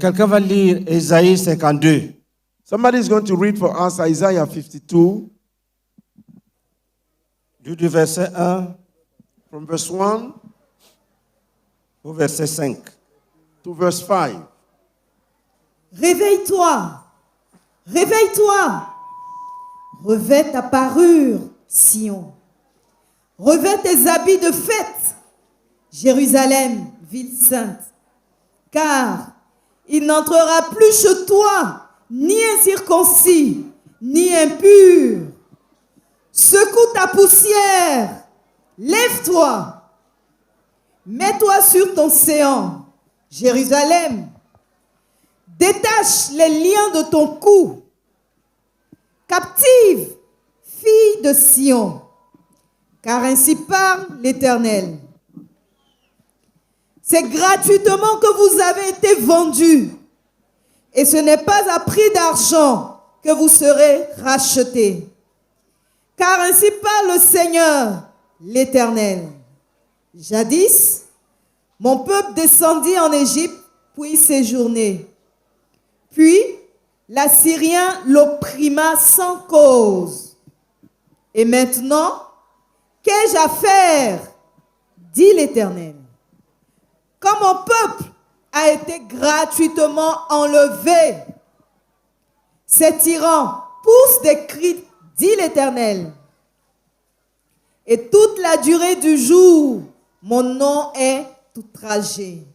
quelqu'un va lire Ésaïe 52. Somebody is going to read for us Isaiah 52, Du verset 1 from verse 1 au verset 5. to verse 5. Réveille-toi, réveille-toi, revêt ta parure, Sion. Revêt tes habits de fête, Jérusalem, ville sainte. Car il n'entrera plus chez toi ni incirconcis, ni impur. Secoue ta poussière, lève-toi, mets-toi sur ton séant, Jérusalem. Détache les liens de ton cou. Captive, fille de Sion, car ainsi parle l'Éternel. C'est gratuitement que vous avez été vendus, et ce n'est pas à prix d'argent que vous serez rachetés. Car ainsi parle le Seigneur, l'Éternel. Jadis, mon peuple descendit en Égypte pour y séjourner. Puis, l'Assyrien l'opprima sans cause. Et maintenant, qu'ai-je à faire, dit l'Éternel. Quand mon peuple a été gratuitement enlevé, ces tyrans poussent des cris, dit l'Éternel. Et toute la durée du jour, mon nom est outragé.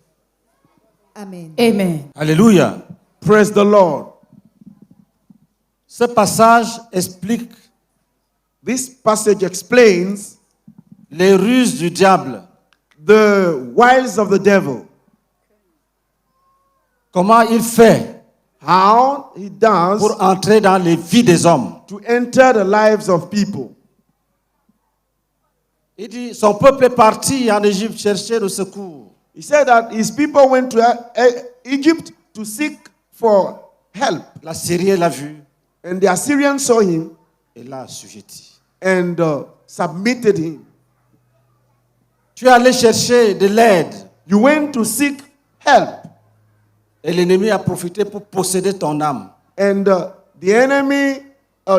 Amen. Amen. Alléluia. Praise the Lord. Ce passage explique This passage explains les ruses du diable. the wiles of the devil, Comment il fait how he does pour entrer dans les vies des hommes. to enter the lives of people. Il dit, son peuple est parti en Égypte chercher le secours. He said that his people went to Egypt to seek for help, La Syrie l'a vu and the Assyrians saw him et l'a assujetti. and submitted him. Tu es allé chercher de l'aide You went to seek help, et l'ennemi a profité pour posséder ton âme. and the enemy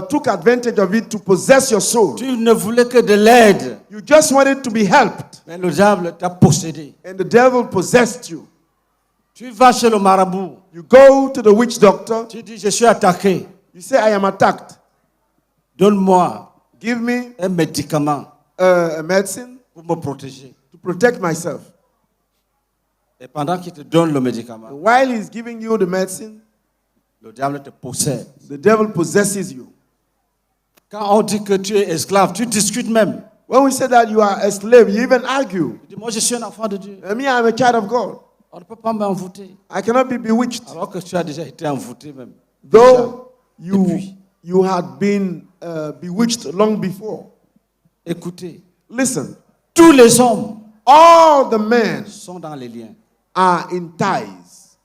took advantage of it to possess your soul. Tu ne voulais que de l'aide, You just wanted to be helped, mais le diable t'a possédé. and the devil possessed you. Tu vas chez le marabout, You go to the witch doctor. tu dis, je suis attaqué, You say, I am attacked. donne-moi Give me un médicament a medicine pour me protéger. to protect myself. Et pendant qu'il te donne le médicament, And while he's giving you the medicine, le diable te possède. the devil possesses you. Quand on dit que tu es esclave, tu discutes même. When we say that you are a slave, you even argue. Tu dis, moi je suis un enfant de Dieu. Me, I'm a child of God. On ne peut pas m'envoûter. I cannot be bewitched. Alors que tu as déjà été envoûté même. Though Depuis. you had been bewitched long before. Écoutez, Listen, tous les hommes all the men sont dans les liens. are in ties.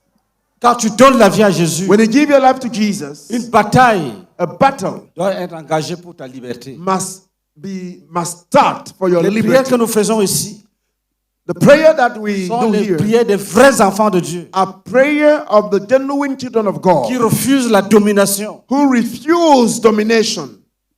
Quand tu donnes la vie à Jésus, When you give your life to Jesus, une bataille a battle doit être engagée pour ta liberté. must start for your Les prières liberty. que nous faisons ici The prayer that we sont do les here prières des vrais enfants de Dieu are prayer of the genuine children of qui God refusent la domination, who refuse domination,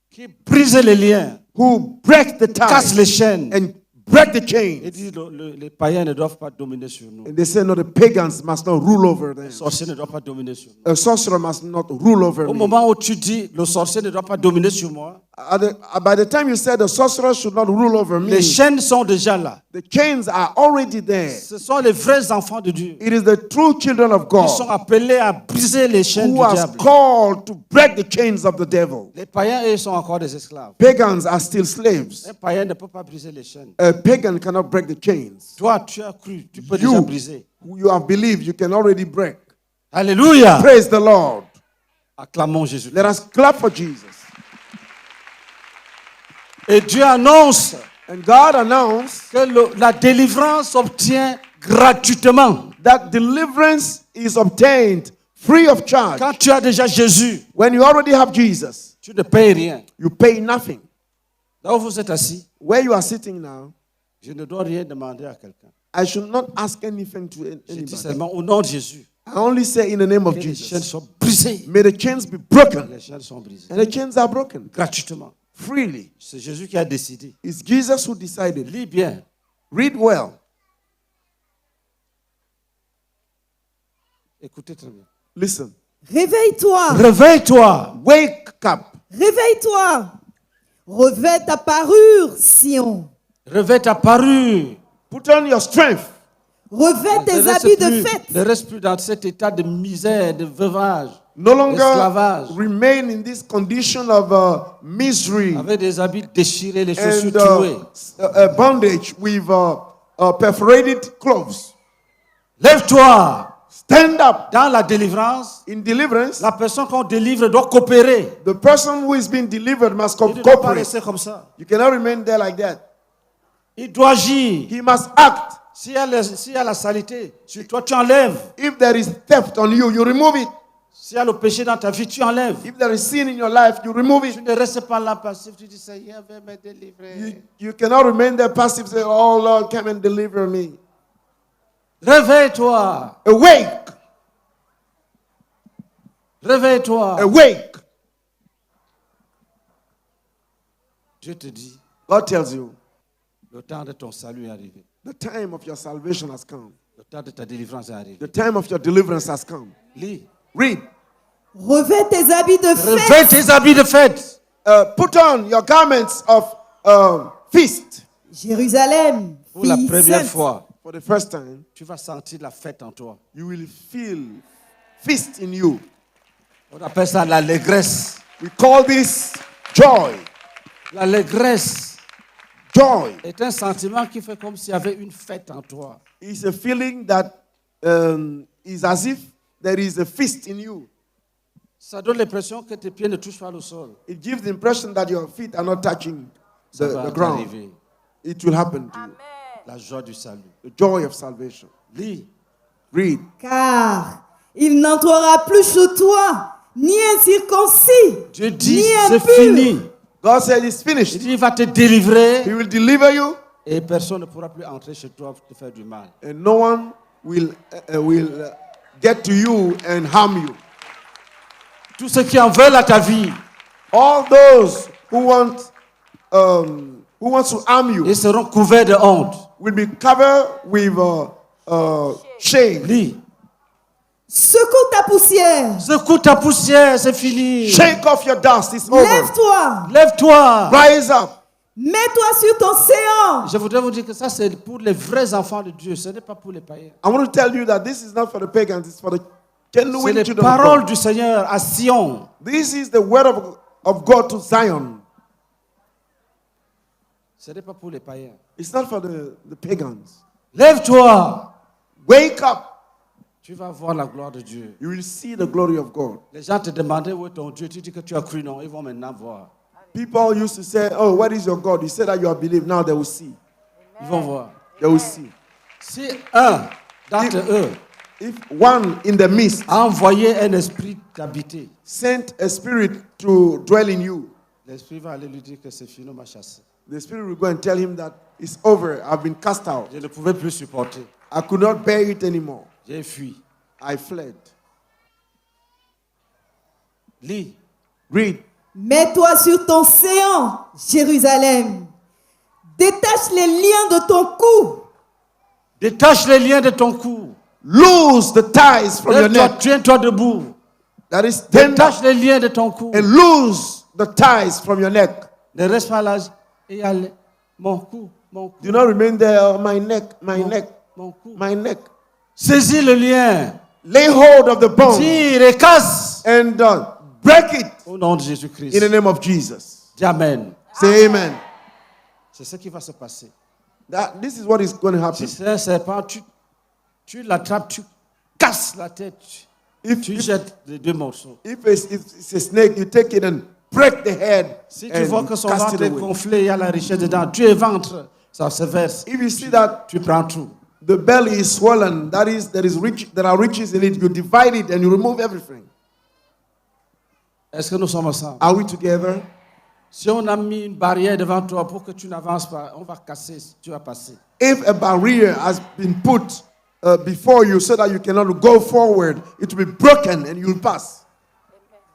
qui brisent les liens, who break the cassent ties les chaînes. and break the Et chains. disent les païens ne doivent pas dominer sur nous. And they say, no, the pagans must not rule over them. Les sorciers ne doivent pas dominer sur nous. A sorcerer must not rule over Au me. moment où tu dis le sorcier ne doit pas dominer sur moi, By the time you say the sorcerer should not rule over me, les chaînes sont déjà là. the chains are already there. Ce sont les vrais enfants de Dieu It is the true children of qui sont God appelés à briser les chaînes who du are diable. called to break the chains of the devil. Les païens, eux, sont encore des esclaves. Pagans are still slaves. Un païen ne peut pas briser les chaînes. A pagan cannot break the chains. Toi, tu as cru, tu peux déjà You, briser. who you have believed, you can already break. Alléluia. Praise the Lord. Acclamons Jésus. Let us clap for Jesus. Et Dieu annonce And God announced que la délivrance obtient gratuitement. that deliverance is obtained free of charge. Quand tu as déjà Jésus, When you already have Jesus, tu ne payes rien. you pay nothing. Là où vous êtes assis, Where you are sitting now, je ne dois rien demander à quelqu'un. I should not ask anything to Je dis anybody. seulement au nom de Jésus. I only say in the name of que les chaînes Jesus. soient brisées. May the chains be broken. Les chaînes sont brisées. And the chains are broken Gratuitement. freely. C'est Jésus qui a décidé. It's Jesus who decided. Lis bien. Read well. Écoutez très bien. Listen. Réveille-toi, Réveille-toi. Wake up. réveille-toi. Revêt ta parure, Sion. Revêt ta parure. Put on your strength. Revêt Ne tes reste habits de plus- fête. Ne reste plus dans cet état de misère, de veuvage, No longer d'esclavage, remain in this condition of misery avec des habits déchirés, les chaussures and trouées. bondage with perforated clothes. Lève-toi. Stand up. Dans la délivrance, In deliverance, la personne qu'on délivre doit coopérer. the person who is being delivered must Il ne doit pas cooperate. rester comme ça. You cannot remain there like that. Il doit agir. He must act. S'il y a la salité sur toi, tu enlèves. If there is theft on you, you remove it. S'il y a le péché dans ta vie, tu enlèves. If there is sin in your life, you remove Tu it. ne restes pas là passif. Tu dis, Seigneur, viens me délivrer. You cannot remain there passive, say, oh Lord, come and deliver me. Réveille-toi. Awake. Réveille-toi. Awake. Dieu te dit, God tells you, le temps de ton salut est arrivé. the time of your salvation has come. Le temps de ta délivrance est arrivé. The time of your deliverance has come. Lis. Read. Revêt tes habits de Revêt fête. tes habits de fête. Put on your garments of feast. Jérusalem, Pour la fille première sainte. fois, For the first time, tu vas sentir la fête en toi. you will feel feast in you. On appelle ça l'allégresse. We call this joy. L'allégresse Joy est un sentiment qui fait comme s'il y avait une fête en toi. is a feeling that is as if there is a feast in you. Ça donne l'impression que tes pieds ne touchent pas le sol. It gives the impression that your feet are not touching Ça the va ground. t'arriver. It will happen to you. La joie du salut. The joy of salvation. Lis. Read. Car il n'entrera plus chez toi, ni incirconcis, Dieu dit, ni c'est impur. fini. God said it's Il finished. dit, il va te délivrer He will deliver you, et personne ne pourra plus entrer chez toi pour te faire du mal. and no one will get to you and harm you. Tous ceux qui en veulent à ta vie, All those who want to harm you ils seront couverts de honte. will be covered with shame. Lis. Secoue ta poussière, Secoue ta poussière, c'est fini. Shake off your dust. It's over. lève-toi, Lève-toi. Rise up. mets-toi sur ton séant. Je voudrais vous dire que ça, c'est pour les vrais enfants de Dieu. Ce n'est pas pour les païens. I want to tell you that this is not for the pagans, it's for the C'est genuine les children of paroles God. du Seigneur à Sion. This is the word of God to Zion. Ce n'est pas pour les païens. It's not for the pagans. Lève-toi. Wake up. Tu vas voir la gloire de Dieu. You will see the glory of God. Les gens te demandaient où est ton Dieu. Tu dis que tu as cru, non. Ils vont maintenant voir. People used to say, oh, what is your God? You said that you have believed. Now they will see. Ils vont voir. They will see. Si un d'entre eux If one in the midst a envoyé un esprit t'habiter, sent a spirit to dwell in you, l'esprit va aller lui dire que c'est fini, on m'a chassé. the spirit will go and tell him that it's over. I've been cast out. Je ne pouvais plus supporter. I could not bear it anymore. J'ai fui. I fled. Lis. Read. Mets-toi sur ton séant, Jérusalem. Détache les liens de ton cou. Détache les liens de ton cou. Lose the ties from your Lève-toi, neck. tiens-toi debout. That is stand Détache up les liens de ton cou. and lose the ties from your neck. Ne reste pas là et allez. Mon cou, mon cou. Do not remain there. Oh, my neck, my mon, neck, mon cou. my neck. Saisis le lien. Lay hold of the bone Tire et casse. and break it Au nom de in the Jésus-Christ. name of Jesus. Dis Amen. Say amen. C'est ce qui va se passer. This is what is going to happen. Si c'est un serpent, tu l'attrapes, tu casses la tête. If, Tu if, jettes les deux morceaux. if it's a snake, you take it and break the head Si tu and vois que son cast ventre it est away. gonflé, il y a la richesse dedans, tu éventres, ça se verse. If you see that Tu prends tout. the belly is swollen, that is, there are riches in it, you divide it and you remove everything. Est-ce que nous sommes ensemble? Are we together? Si on a mis une barrière devant toi pour que tu n'avances pas, on va casser, tu vas passer. If a barrier has been put before you so that you cannot go forward. It will be broken and you'll pass.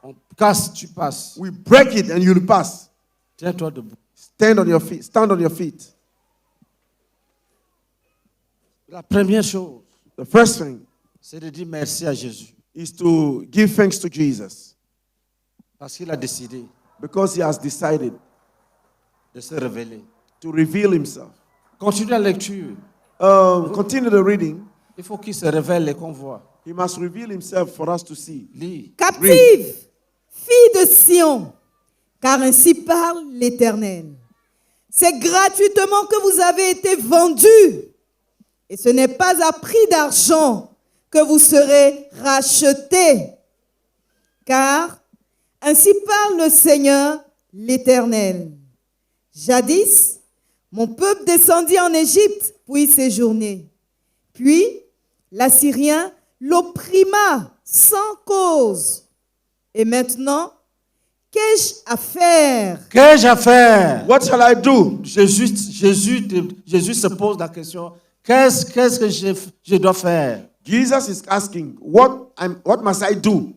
On casse, tu passes. We break it and you'll pass. Tiens-toi debout. Stand on your feet. Stand on your feet. La première chose, The first thing c'est de dire merci à Jésus. is to give thanks to Jesus Parce qu'il a décidé because he has decided de se révéler. to reveal himself. Continue la lecture. Continue the reading. Il faut qu'il se révèle et qu'on voit. He must reveal himself for us to see. Lis. Captive, fille de Sion, car ainsi parle l'Éternel. C'est gratuitement que vous avez été vendus, et ce n'est pas à prix d'argent que vous serez rachetés. Car ainsi parle le Seigneur l'Éternel. Jadis, mon peuple descendit en Égypte pour y séjourner. Puis, l'Assyrien l'opprima sans cause. Et maintenant, qu'ai-je à faire? Qu'ai-je à faire? What shall I do? Jésus se pose la question, qu'est-ce que je dois faire? Jesus is asking, what must I do?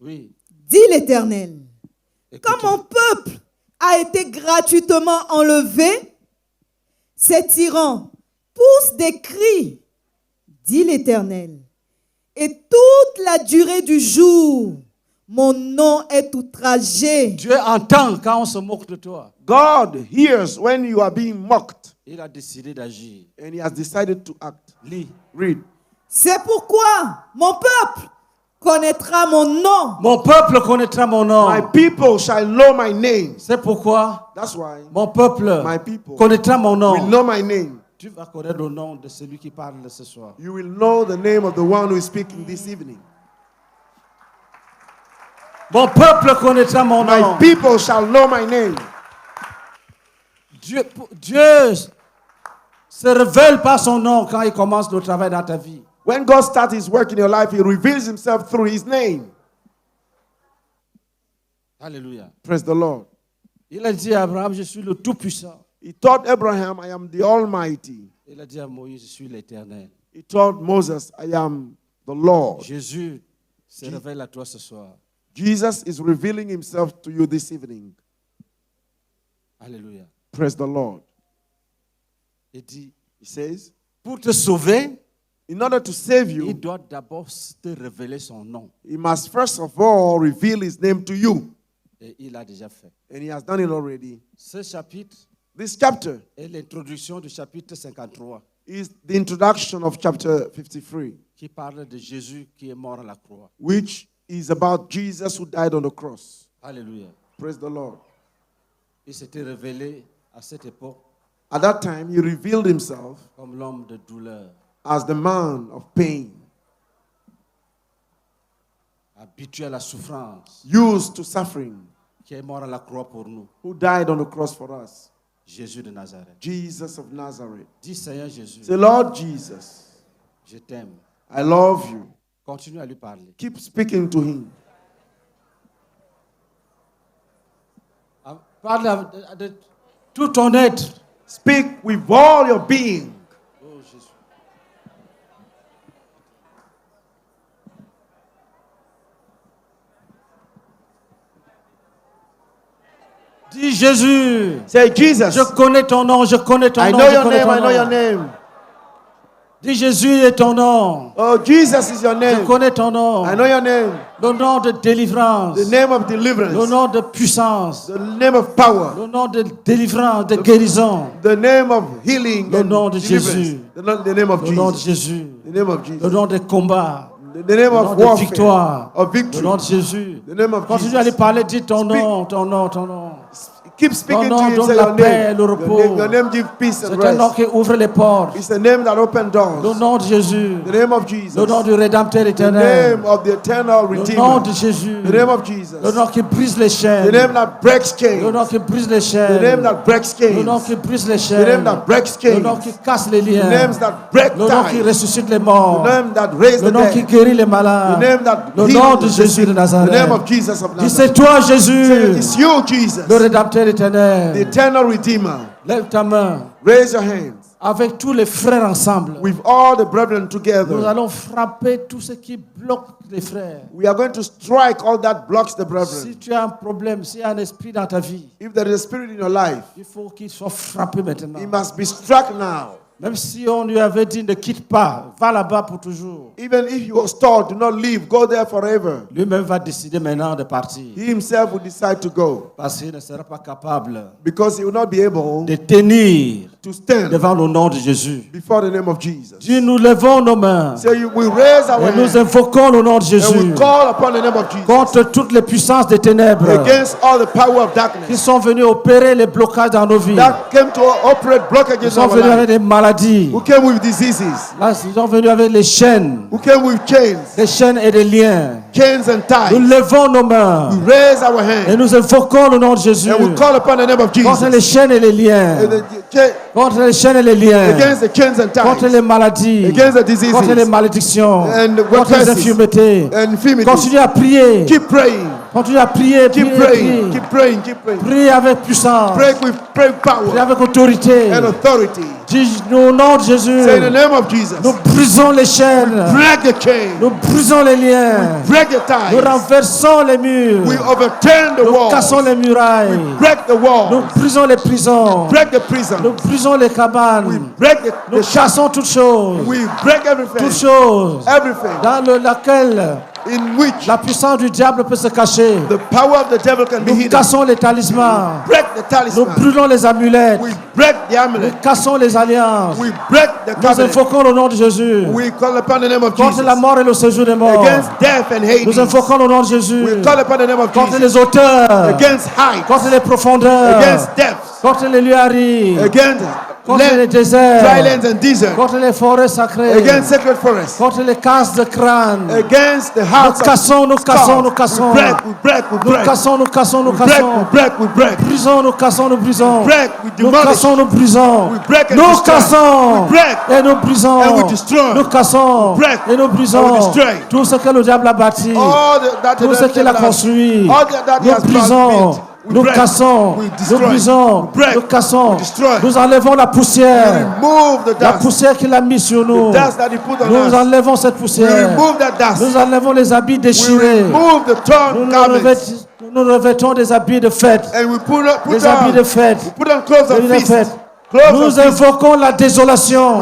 Oui. Dit l'Éternel. Quand mon peuple a été gratuitement enlevé, ces tyrans poussent des cris, dit l'Éternel. Et toute la durée du jour, mon nom est outragé. Dieu entend quand on se moque de toi. God hears when you are being mocked, Il a décidé d'agir. and he has decided to act. Lis. Read. C'est pourquoi mon peuple connaîtra mon nom. Mon peuple connaîtra mon nom. My people shall know my name. C'est pourquoi That's why mon peuple my people connaîtra mon will nom. know my name. Tu vas connaître le nom de celui qui parle ce soir. You will know the name of the one who is speaking this evening. Mon peuple connaîtra mon My nom. people shall know my name. Dieu se révèle par son nom quand il commence le travail dans ta vie. When God starts his work in your life, he reveals himself through his name. Alléluia. Praise the Lord. Il a dit à Abraham, je suis le Tout-Puissant. He told Abraham, I am the Almighty. Il a dit à Moïse, je suis l'Éternel. He told Moses, I am the Lord. Jésus se révèle à toi ce soir. Jesus is revealing himself to you this evening. Alléluia. Praise the Lord. Il dit, He says, pour te sauver, in order to save il you, doit d'abord te révéler son nom. he must first of all reveal his name to you. Et il a déjà fait. And he has done it already. Ce chapitre This chapter est l'introduction du chapitre 53 is the introduction of chapter 53, qui parle de Jésus qui est mort à la croix. which is about Jesus who died on the cross. Alléluia. Praise the Lord. Il s'était révélé à cette époque At that time, he revealed himself comme l'homme de douleur, as the man of pain, habitué à la souffrance, used to suffering, qui est mort à la croix pour nous. who died on the cross for us. Jésus de Nazareth. Jesus of Nazareth. Dis Seigneur Jésus, Say, Lord Jesus, je t'aime. I love you. Continue à lui parler. Keep speaking to him. Parle de tout ton être. Speak with all your being. Oh Jésus. Dis Jésus, Say, Jesus, je connais ton nom, je connais ton I nom, know je your connais name, I ton know your nom. name. Dis Jésus est ton nom. Oh, Jesus is your Je name. connais ton nom. I know your name. Le nom de délivrance. The name of Le deliverance. nom de puissance. The name of power. Le nom de délivrance, de guérison. The name of healing. Le and nom de deliverance. Jésus. The name of Le nom de Jesus. Jésus. The name of Le Jesus. nom de combat. The name Le nom of de warfare. victoire. Of Le victory. nom de Jésus. The name of Continue à lui Jesus. parler, dis ton nom, ton nom, ton nom. Keep speaking Ton to nom him. donne Say la your paix, name. le repos. Your name give peace and C'est un nom rest. qui ouvre les portes. It's the name that opened Le doors. nom de Jésus. The name of Jesus. Le nom du Rédempteur The éternel. name of the eternal Le nom Redeemer. de Jésus. The name of Jesus. Le nom qui brise les The chaînes. name that breaks Le nom chains. qui brise les The chaînes. name that breaks Le nom qui chains. brise les The name chaînes. that breaks Le nom qui chains. casse les The liens. names that break Le nom qui ties. ressuscite les morts. The name that raised Le the nom qui dead. guérit les The malades. name that Le nom healed de the Jésus sick. de The Nazareth. name of Jesus of Dis, c'est Nazareth. toi Say, Jésus, it's you, Jesus, le Rédempteur the éternel. eternal Redeemer. Lève ta main. Raise your hands. avec tous les frères ensemble, with all the brethren nous together. allons frapper tout ce qui bloque les frères. We are going to strike all that blocks the brethren. Si tu as un problème, s'il y a un esprit dans ta vie, If there is a spirit in your life, il faut qu'il soit frappé maintenant. it must be struck now. Même si on lui avait dit ne quitte pas, va là-bas pour toujours. Even if you was told, do not leave, go there forever. Lui-même va décider maintenant de partir. He himself will decide to go Parce qu'il ne sera pas capable because he will not be able de tenir to stand devant le nom de Jésus. before the name of Jesus. Dis, nous levons nos mains So we raise our et nous hands invoquons le nom de and Jésus we call upon the name of Jesus contre toutes les puissances des ténèbres against all the power of qui darkness sont venus opérer les blocages dans nos vies. that came to operate blockages Ils in sont our venus avec life, des maladies. who came with diseases, Là, ils sont venus avec les chaînes des chains et des liens. and Nous ties. levons nos mains We raise our et hands nous invoquons le nom de Jésus and we call upon the name of contre les Jesus chaînes et les liens. and Contre les chaînes et les liens. against the chains and Contre ties, les maladies. against the diseases Contre les malédictions. and Contre les curses infirmités. and infirmities. Continue à prier. Keep praying, Continue à prier. keep Prier, praying, prier. keep praying, keep praying. Prie avec puissance. Pray with Prie power avec autorité. and authority. Dis au nom de Jésus. Say in the name of Jesus. Nous brisons les chaînes. Break the chain. Nous brisons les liens. Break the Nous ties. renversons les murs. We overturn the Nous cassons walls. les murailles. Break the Nous walls. brisons les prisons. Break the prison. Nous brisons les cabanes. Break Nous the shop. chassons toutes choses. We break Toutes everything. choses Everything dans laquelle in which la puissance du diable peut se cacher. the power of the devil can be Nous hidden. cassons les talismans. Break the Nous talisman. brûlons les amulettes. We break the Nous amulet. cassons les alliances. We break the Nous covenant. invoquons le nom de Jésus. We call upon the name of Contre la Jesus. mort et le séjour des morts. Against death and Nous Hades. invoquons le nom de Jésus. We call upon the name of Contre Jesus. les auteurs. Against height. Contre les profondeurs. Against depths. Contre les lieux arides. Against Contre les land, dry déserts. lands and desert. Contre les forêts sacrées. Against sacred forests. Contre les casses de crâne. Against the Nous hearts of cassons, nous cassons, skulls. nous cassons. We break, we break, we Nous break. cassons, nous cassons, nous We break, cassons. we break, we break. Brisons, nous cassons, nous brisons. Break, we Nous demolish. cassons, nous brisons. We break and Nous destroy. cassons We break et nous brisons. and we destroy. Nous cassons We break et nous and we brisons. destroy. Tout ce que le diable a bâti. All that Tout ce qu'il a construit. all that he Nous has brisons. built. We Nous break, cassons. we Nous destroy. brisons. We break, Nous cassons. we destroy. Nous enlevons la poussière. Remove the La dust. poussière qu'il a mis sur nous. The dust that he put on Nous us. enlevons cette We poussière. remove that dust. Nous enlevons les habits We déchirés. remove the Nous torn nous garments. nous revêtons des habits de fête. And we put Des habits de on, fête. we put on clothes Des of habits de feast. fête. Clothes Nous of feast. invoquons la désolation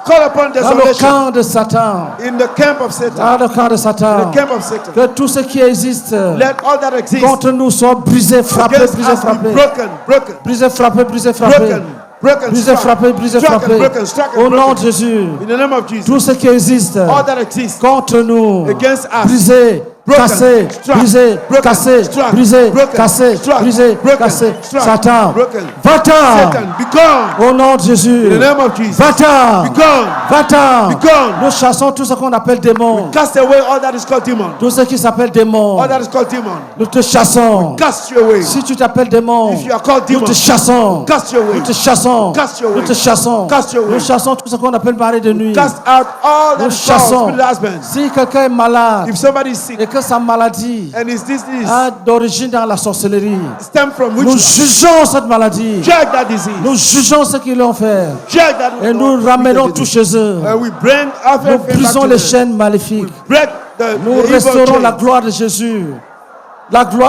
Call upon dans le desolation camp de Satan. in the camp of Satan. Dans le camp de Satan. The camp of Satan. Que tout ce qui existe Let all that exists contre nous soit brisé, frappé, against brisé, us be frappé. broken, broken, Brisé, frappé, brisé, frappé. broken, broken, Brisé, struck, frappé, brisé, struck frappé. and broken, struck and Au nom broken. de Jésus. In the name of Jesus. Tout ce qui existe All that exists contre nous, against us. brisé, Broken, cassé, struck, brisé, broken, cassé, struck, brisé, broken, cassé, struck, brisé, broken, cassé. struck, Satan, broken. va-t'en. Satan, be gone. Au nom de Jésus. In the name of Jesus. Va-t'en. Be gone. Va-t'en. Be gone. Nous chassons tout ce qu'on appelle démon. Cast away all that is called demon. Tout ce qui s'appelle démon. All that is called demon. Nous te chassons. Cast you away. Si tu t'appelles démon, If you are called nous demon, te chassons. cast you away. Nous te chassons. Cast you away. Nous te chassons. Cast you away. Nous chassons tout ce qu'on appelle marée de nuit. Cast out all that Nous is called chassons. spirit husbands. Si quelqu'un est malade If somebody is sick et que sa maladie and his disease a d'origine dans la sorcellerie, stem from nous witchcraft, jugeons cette maladie. check that disease. Nous jugeons ce qu'ils l'ont fait. Check that Et nous ramenons tout chez eux. and we bring Nous everything back brisons to les them. chaînes maléfiques. Break the Nous evil restaurons la chains. gloire de Jésus.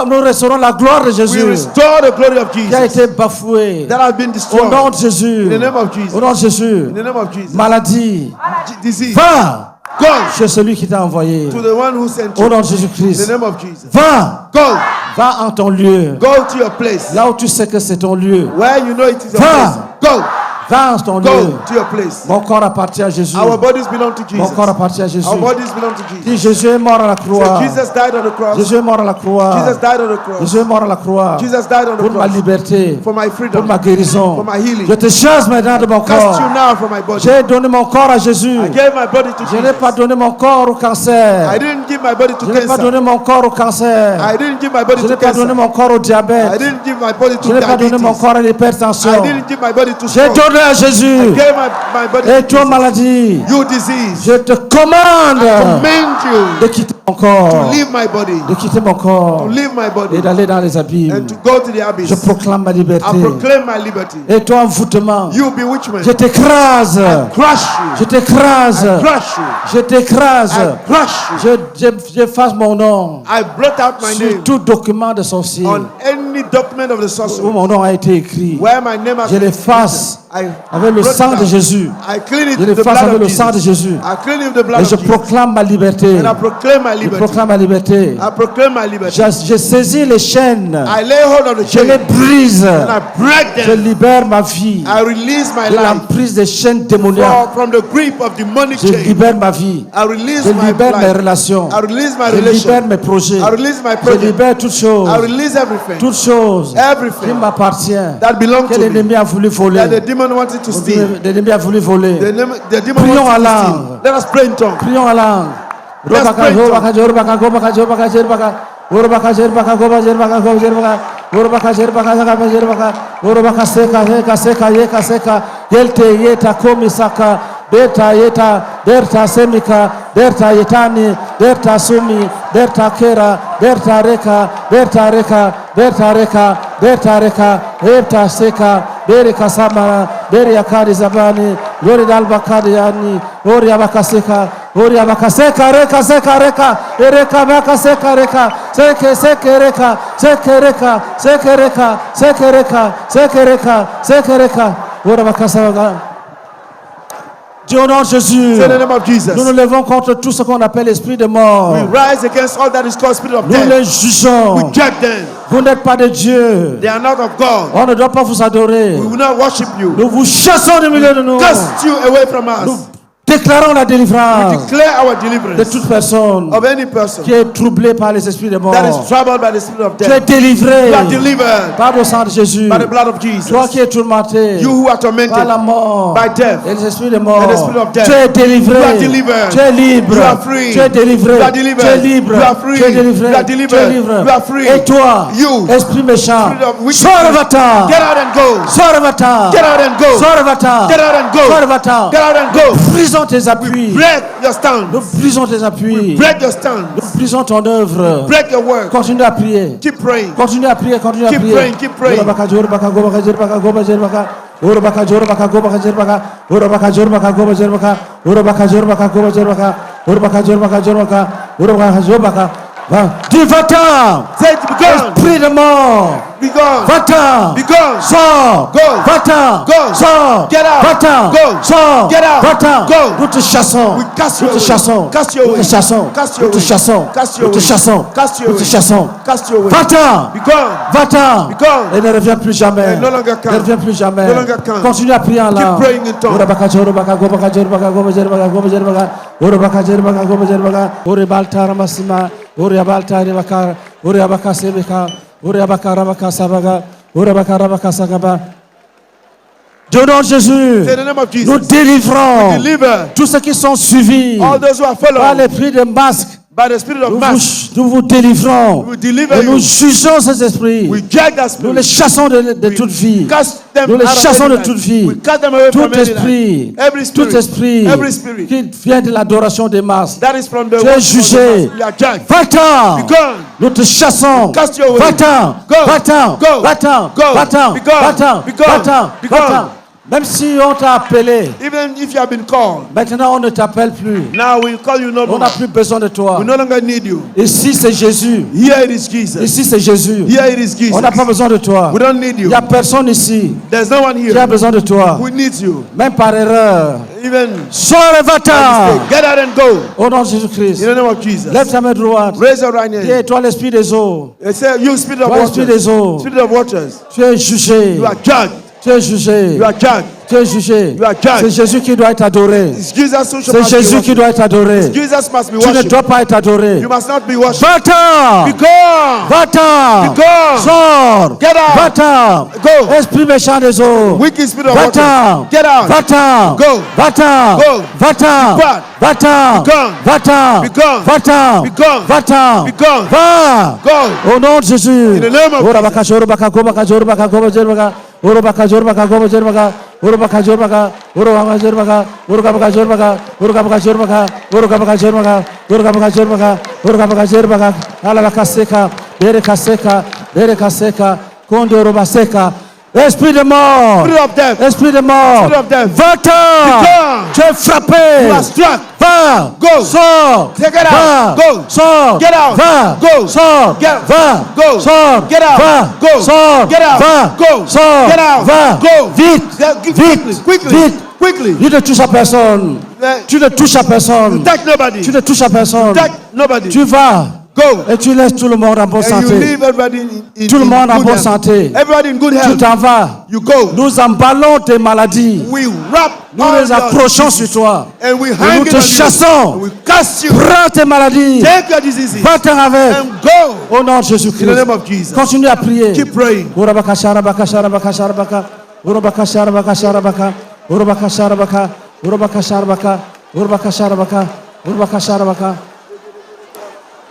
Nous restaurons la gloire de We Jésus restore the glory of qui a Jesus été bafouée. that has been Au destroyed. nom de Jésus. In the name of Jesus. Au nom de Jésus. In the name of Jesus. Maladie. Disease. Va Go chez celui qui t'a envoyé. to the one who sent Au you. nom de In the Jésus-Christ. name of Jesus. Va. Go. Va en ton lieu. Go to your place. Là où tu sais que c'est ton lieu. Where you know it is your Va. place. Go. Va en ton lieu. Go to your place. Mon corps appartient à Jésus. Our bodies belong to Mon Jesus. corps appartient à Jésus. Our bodies belong to Dis, Jesus. Jésus est mort à la So croix. Jesus died on the cross. Jésus est mort à la croix. Jesus died on the cross. Jésus est mort à la croix. Jesus died on the Pour ma cross. liberté. For my Pour freedom. ma guérison. For my healing. Je te chasse maintenant de mon Cast corps. you now from my body. J'ai donné mon corps à Jésus. I gave my body to Je n'ai pas Jesus. donné mon corps au cancer. I didn't give my body to Je n'ai pas cancer. donné mon corps au cancer. I didn't give my body Je to n'ai pas donné cancer. mon corps au I diabète. didn't give my body Je to n'ai pas donné mon diabetes. corps à l'hypertension. I didn't give my body to J'ai stroke. donné à Jésus. Give my body Et to toi, Jesus. maladie, You disease. je te commande Command you de quitter mon corps, to leave my body. de quitter mon To corps leave my body. et d'aller dans les abîmes. And to go to the abyss. Je proclame ma liberté. I proclaim my liberty. Et toi, envoûtement, You bewitchment. je t'écrase, Crush je you. t'écrase, Crush you. je t'écrase. I crush you. J'efface mon nom I blot out my sur name tout document de sorcier on any document of the où sorcerer mon nom a été écrit. where my name has Je been l'efface written. avec le blot sang it de out. Jésus. I clean it Je with the l'efface blood avec of le sang de Jesus. Jésus. I clean it with the blood Et of je Jesus. proclame ma liberté. And I proclaim my Je liberty. proclame ma liberté. I proclaim my liberty. Je saisis les chaînes. I lay hold of the Je les chain brise. and I break Je them. libère ma vie I release my de life l'emprise des chaînes démoniaques. from the grip of demonic Je chain. libère ma vie. I release Je my libère mes life. relations. I release my Je relation. libère mes projets. I release my Je project. libère toutes choses. I release everything. Toutes choses qui Everything m'appartiennent. that belongs Que to me. l'ennemi a voulu voler. That the demon wanted to steal. L'ennemi a voulu voler. The demon Prions wanted en to langue. steal. Let us pray in tongues. Prions en langue. Let's Robaka, pray in robaka, jorobaka, gobaka, jorobaka, jerbaka. Robaka, jerbaka, goba, jerbaka, goba, jerbaka. Robaka, jerbaka, zaka, jerbaka. Robaka, seka, seka, seka, yeka, seka. Yelte, yeta, komisaka. Berta, yeta, berta, semika. Berta, yetani. Berta, sumi. Berta, kera. Berta, reka. Berta, reka. Berta, reka. Berta, reka. Berta, seka. Berika, samara. Beria, kari, zabani. Lori, dalba, kari, yani. Ori, abakaseka. Ori, abakaseka, reka, seka, reka. Ereka, baka, seka, reka. Seke, seke, reka. Seke, reka. Seke, reka. Seke, reka. Seke, reka. Seke, reka. Ori, abakaseka. Dieu au nom de Jésus, Say the name of Jesus. nous nous levons contre tout ce qu'on appelle l'esprit de mort. We rise against all that is called spirit of Nous death. les jugeons. We judge them. Vous n'êtes pas de Dieu. They are not of God. On ne doit pas vous adorer. We will not worship you. Nous vous chassons du milieu de nous. Cast you away from Nous us. déclarons la délivrance Declare our de deliverance toute personne of any person qui est troublée par les esprits de mort. that is troubled by the spirit of Tu es death. délivré You are delivered par le sang de Jésus. by the blood of Jesus. Toi qui es tourmenté You who are par la tormented mort by death. et les esprits de mort, And the spirit of death. tu es délivré. You are delivered. Tu es libre. You are free. Tu es délivré. You are Tu es delivered. libre. You are free. Tu es délivré. You are Tu es delivered. libre. You are free. Et toi, You, esprit méchant, spirit of wickedness, sors de va-t'en. get out and go. Sors de va-t'en. Get out and go. Sors de va-t'en. Get out and go. Sors de va-t'en. Get out and go. Brisons tes appuis. Break your stand. Nous brisons tes appuis. Break your stand. Nous brisons ton œuvre. Break your work. Continue à prier. Keep praying. Continue à prier, continue à Keep prier. praying, keep praying. Urabaka, jorabaka, gobaka, jerbaka, goba, jerbaka. Urabaka, jorabaka, gobaka, jerbaka. Urabaka, jorabaka, goba, jerbaka. Urabaka, jorabaka, goba, jerbaka. Urabaka, jorabaka, jerbaka. Urabaka, jorabaka. Dis va-t'en. Say it, be gone. Esprit de mort. Be gone. Va-t'en. Be gone. Sors. Go. Va-t'en. Go. Sors. Get out. Va-t'en. Go. Sors. Get out. Va-t'en. Go. Nous te chassons. We cast Nous you te away. chassons. Cast you Nous away. te chassons. Cast you Nous te away. chassons. Cast you Nous te away. chassons. Cast you Nous te away. chassons. Cast you away. Va-t'en. Be gone. Va-t'en. Be gone. Et ne reviens plus jamais. And no longer come. Ne reviens plus jamais. No longer come. Continue à prier en langue. praying in tongues. Urabaka, jorabaka, gobaka, jerbaka, goba, jerbaka, goba, jerbaka. Urabaka, jerbaka, goba, jerbaka. Uribalta, ramasima. Uriabalta, ribaka. Uriabaka, sebeka. Uriabaka, rabaka, sabaga. Urabaka, rabaka, sagaba. Dieu nom de Jésus, Say the name of Jesus. nous délivrons Deliver tous ceux qui sont suivis all those who are par followed l'esprit de masque. by the spirit of Nous mass. vous délivrons. We deliver Et nous you. jugeons ces esprits. We judge that Nous les spirit. chassons de toute vie. Cast them Nous les out of chassons any de life. toute vie. We cast them away from Tout any esprit, life. Every spirit. tout esprit Every spirit. qui vient de l'adoration des masses. That is from the Tu es worship of the jugé. mass. You are judged. Va-t'en. Be gone. Nous te chassons. Cast your way. Va-t'en. Go. Va-t'en. Go. Va-t'en. Go. Va-t'en. Be gone. Va-t'en. Be gone. Va-t'en. Be gone. Va-t'en. Même si on t'a appelé, Even if you have been called, maintenant on ne t'appelle plus. now we call you no On more. n'a plus besoin de toi. We no longer need you. Ici c'est Jésus. Here it is Jesus. Ici c'est Jésus. Here it is Jesus. On n'a pas besoin de toi. We don't need Il you. n'y a personne ici There's no one qui a here besoin de toi. who needs you. Même par erreur. Even Sors et va-t'en. get out and go. Au nom de Jésus-Christ. In the name of Jesus. Lève ta main droite. Raise your right hand. Et toi l'esprit des eaux. It says, you spirit of Toi l'esprit des waters. eaux. Spirit of waters. Tu es jugé. You are judged. Tu es jugé. You are judged. Tu es jugé. You are judged. C'est Jésus qui doit être adoré. It's Jesus who should C'est must be Jésus qui worshipped. doit être adoré. Jesus must be Tu ne worshipped. dois pas être adoré. You must not be worshipped. Va-t'en. Be gone. Va-t'en. Be gone. Sors. Get out. Va-t'en. Go. Esprit méchant des eaux. Wicked spirit of Va-t'en. water. Get out. Va-t'en. Go. Va-t'en. Go. Va-t'en. Depart. Va-t'en. Be gone. Va-t'en. Be gone. Va-t'en. Be gone. Va-t'en. Be gone. Va. Go. Au nom de Jésus. In the name of Ora Jesus. baka jor baka go baka jor baka go jor baka. Ora baka jor baka go jor baka. Ora baka jor baka. Ora baka jor baka. Ora baka jor baka. Ora baka jor baka. Ora baka jor baka. Ora baka jor baka. Ora baka jor baka. Ala baka seka. Bere kaseka. Bere kaseka. Kondo roba seka. Esprit de mort. Spirit of death. Esprit de mort. Spirit of death. Va-t'en. Be gone. Tu es frappé. You are struck. Va. Go. Sors. Take it out. Va. Go. Sors. Get out. Va. Go. Sors. Get- Va. Go. Sors. Get out. Va. Go. Sors. Get out. Va. Go. Sors. Get out. Va. Go. Vite. Vite. Quickly. Vite. Quickly. Tu ne touches à personne. Tu ne touches à personne. Touch nobody. Tu ne touches à personne. Touch nobody. Tu vas. Go. Et tu laisses tout le monde en bonne And you santé. leave everybody in Tout le monde en good bonne health. santé. Everybody in good Tu health. t'en vas. You go. Nous emballons tes maladies. We wrap Nous all les your accrochons diseases sur toi. and we Et hang nous it te on you. chassons. And we cast you. Prends tes maladies. Take your diseases Va-t'en avec. and go. Au nom de In the Jésus-Christ. name of Jesus. Continue à prier. Keep praying. Urabaka sharabaka sharabaka sharabaka. Urabaka sharabaka sharabaka. Urabaka sharabaka. Urabaka sharabaka. Urabaka sharabaka. Urabaka sharabaka.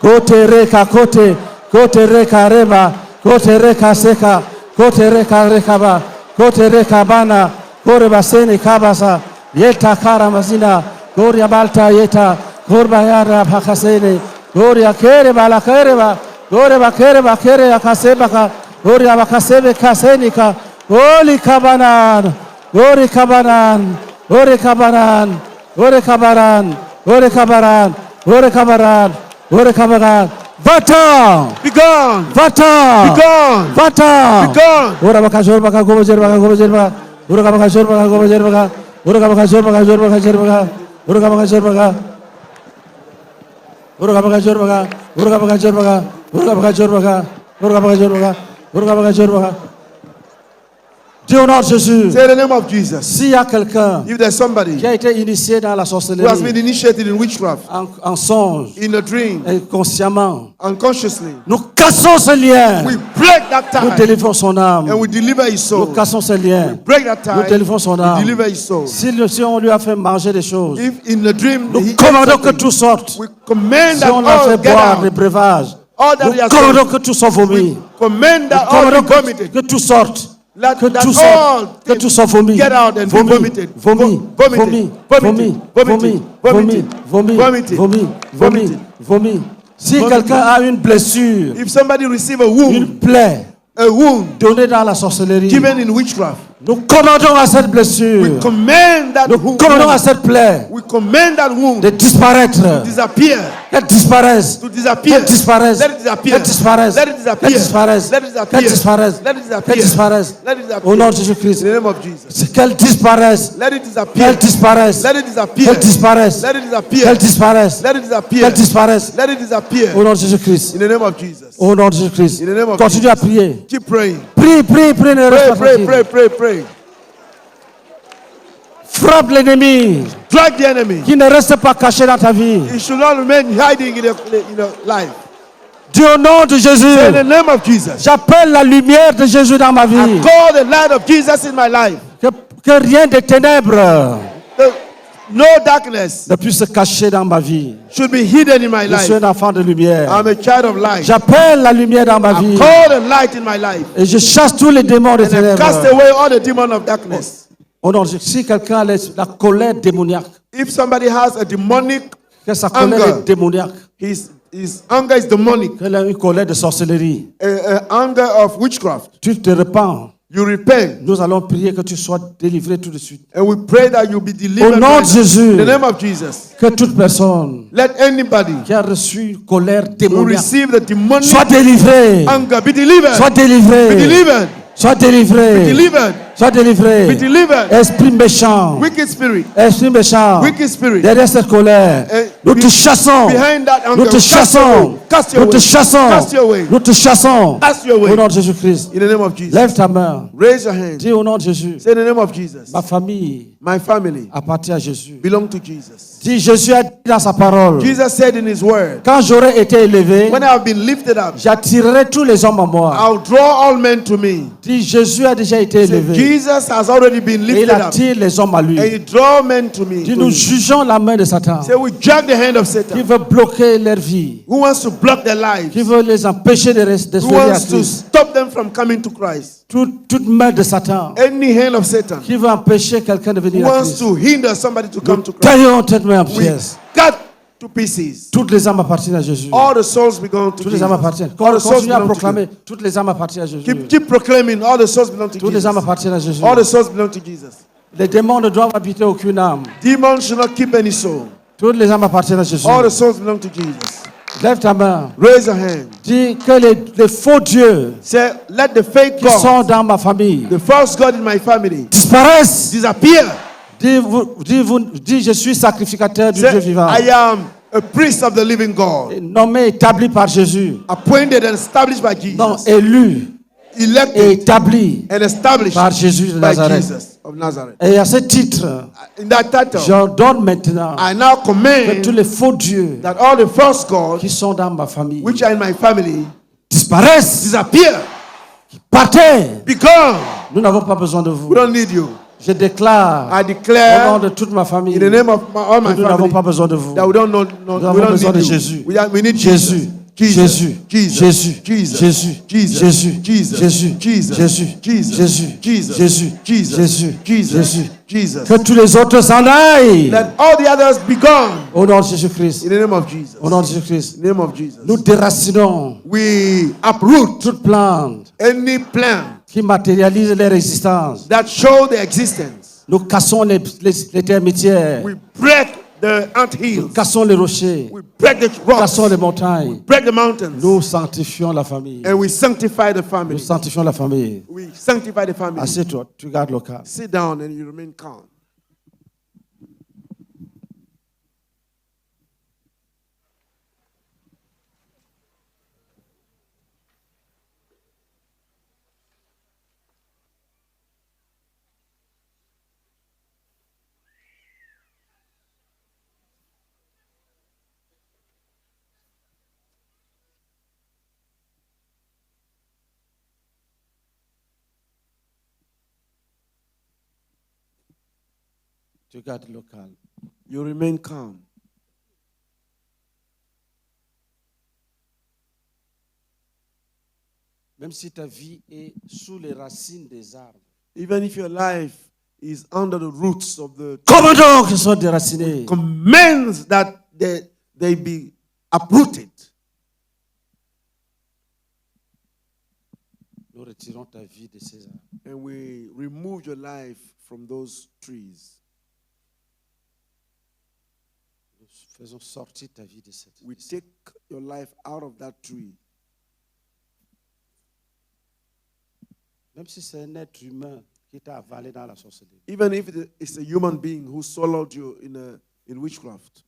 Kote reka kote. Kote reka reba. Kote reka seka. Kote reka rekaba. Kote reka bana. Kore baseni kabasa. Yeta kara mazina. Goria balta yeta. Korba yara pakasene. Goria kere bala kere ba. Gore ba kere akasebaka. Goria bakasebe kasenika. Goli kabanan. Gori kabanan. Gori kabanan. Gori kabaran. Gori kabaran. Gori kabaran. Gori kabaran. Va-t'en. Be gone. Va-t'en. Be gone. Va-t'en. Be gone. Ora baka jor baka gobo jer baka gobo jer baka. Ora baka jor baka gobo jer baka. Ora baka jor baka jor baka jer baka. Ora baka jor baka. Ora baka jor baka. Ora baka jor baka. Ora baka jor baka. Ora baka jor baka. Ora baka jor baka. Dis au nom de Jésus. Say the name of Jesus. S'il y a quelqu'un If there's somebody qui a été initié dans la who has been sorcellerie, initiated in witchcraft, en songe, in a dream, inconsciemment, unconsciously, nous cassons ce lien. we break that Nous tie délivrons son âme. and we deliver his Nous soul. cassons ce lien. Break that Nous tie, délivrons son we âme. deliver his soul. Si on lui a fait manger des choses, If in the dream nous he ate commandons que something, tout sorte. we command Si that on lui a all fait get boire des out. breuvages, All that nous he has commandons done, que tout soit vomi. command that all Commandons be vomited. que tout sorte. That, Que that tout all sorte. Que tout soit vomi. get out and be Vomi. vomited. Vomi. Vomited. Vomi. Vomited. Vomi. Vomited. Vomi. Vomited. Vomi. Vomi. Vomited. Vomi. Si Vomited. quelqu'un a une blessure, If somebody receive a une wound, plaie a wound donnée dans la sorcellerie, given in witchcraft, nous commandons à cette we blessure, command that nous wound, commandons à cette plaie we command that wound de disparaître. to disappear. Qu'elle disparaisse. To disappear. Qu'elle disparaisse. Let it disappear. Qu'elle disparaisse. Let it disappear. Qu'elle disparaisse. Let it disappear. Qu'elle disparaisse. Let it disappear. Qu'elle disparaisse. Let it disappear. Au nom de In Jésus-Christ. the name of Jesus. Qu'elle disparaisse. Let it disappear. Qu'elle disparaisse. Let it disappear. Qu'elle disparaisse. Let it disappear. Qu'elle disparaisse. Let it disappear. Qu'elle disparaisse. Let it disappear. Au nom de Jésus-Christ. In the name of Jesus. Au nom de Jésus-Christ. In the name of Continue à prier. Keep praying. Prie, prie, prie. Ne reste Pray, pas pray, tranquille. pray, pray, pray. Frappe l'ennemi Drag the enemy. qui ne reste pas caché dans ta vie. He should not remain hiding in your life. Dis au nom de Jésus. In the name of Jesus. J'appelle la lumière de Jésus dans ma vie. I call the light of Jesus in my life. Que rien de ténèbres No darkness ne puisse se cacher dans ma vie. should be hidden in my Je suis life. un enfant de lumière. I'm a child of light. J'appelle la lumière dans ma I vie. call the light in my life. Et je chasse tous les démons de And I cast ténèbres. away all the demons of darkness. Oh non, si quelqu'un a la colère démoniaque, If somebody has a demonic, que sa colère Anger. est démoniaque, his anger is demonic, qu'elle a une colère de sorcellerie, a anger of witchcraft, tu te repens. you repent. Nous allons prier que tu sois délivré tout de suite. And we pray that you'll be Au delivered. nom right de now. Jésus, In the name of Jesus. que toute personne Let anybody qui a reçu une colère who démoniaque receive the demonic soit délivrée. anger be delivered. Soit Be délivrée. delivered. Soit délivrée. Delivered. Sois délivré. Be delivered. Esprit méchant. Wicked spirit. Esprit méchant. Wicked spirit. Derrière cette colère, nous te chassons. Behind that anger. Nous te Cast your chassons. way. Cast your Nous te way. chassons. Cast your way. Nous te chassons. Cast your way. Au nom de Jésus-Christ. In the name of Jesus. Lève ta main. Raise your hand. Dis au nom de Jésus. Say in the name of Jesus. Ma famille My family appartient à Jésus. belong to Jesus. Dis, Jésus a dit dans sa parole, Jesus said in his word, quand j'aurai été élevé, when I have been lifted up, j'attirerai tous les hommes à moi. I'll draw all men to me. Dis, Jésus a déjà été Say, élevé. Jesus has already been Et il lifted up. attire les hommes à lui. And he draw men to me. Dis, nous jugeons la main de Satan. Say we judge the hand of Qui Satan. veut bloquer leur vie. Who wants to block their lives? Qui veut les empêcher de se Who réveiller à wants to Christ. stop them from coming to Christ? Toute main de Satan. Any hand of Satan Qui veut empêcher quelqu'un de who venir à wants Christ. to hinder somebody to come to Christ. Taillons cette main en We pièces. cut to pieces. Toutes les âmes appartiennent à Jésus. All the souls belong to Toutes les âmes Jesus. appartiennent. All the souls Continue à belong to proclamer. Jesus. Toutes les âmes appartiennent à Jésus. Keep proclaiming. All the souls belong to Toutes les âmes Jesus. appartiennent à Jésus. All the souls belong to Jesus. Les démons ne doivent habiter aucune âme. Demons should not keep any soul. Toutes les âmes appartiennent à Jésus. All the souls belong to Jesus. Lève ta main. Raise your hand. Dis que les faux dieux Say, let the fake qui sont God, dans ma famille the false God in my family, disparaissent. disappear. Dis, je suis sacrificateur du Say, Dieu vivant. I am a priest of the living God, Nommé, établi par Jésus. appointed and established by Jesus, Non, élu et elected établi and established par Jésus de by Nazareth. Jesus of Nazareth. Et à ce titre, In that title, j'ordonne maintenant I now que command tous les faux dieux that all the false gods qui sont dans ma famille which are in my family disparaissent, disappear, partez. be gone. Nous n'avons pas besoin de vous. We don't need you. Je déclare I au nom declare de toute ma famille in the name of all my que nous n'avons family pas besoin de vous. that we don't know, Nous we avons don't besoin de need you. Jésus. We need Jésus. Jesus. Jésus, Jesus. Jésus, Jesus. Jésus, Jesus. Jésus, Jesus. Jésus, Jesus. Jésus, Jesus. Jésus, Jesus. Jésus, Jesus. Jésus, Jesus. Jésus. Jesus. Que tous les autres s'en aillent. Let all the others be gone. Au nom de Jésus-Christ. In the name of Jesus. Au nom de Jésus-Christ. In the name of Jesus. Nous déracinons We uproot toute plante any plan qui matérialise les résistances. that show the existence. Nous cassons les termitières. We break the ant Nous hills. cassons les rochers. We break the Nous rocks. cassons les montagnes. Break the mountains. Nous sanctifions la famille. And we sanctify the Nous family. sanctifions la famille. We sanctify the family. Assieds-toi, tu gardes le calme. Sit down and you remain calm. Tu gardes le calme. You remain calm. Même si ta vie est sous les racines des arbres. Even if your life is under the roots of the Comment donc ils sont déracinés? commands that they be uprooted. Nous retirons ta vie de ces arbres. And we remove your life from those trees. Nous faisons sortir ta vie de cette We take your life out of that tree. Même si c'est un être humain qui t'a avalé dans la sorcellerie. Even if it's a human being who swallowed you in witchcraft.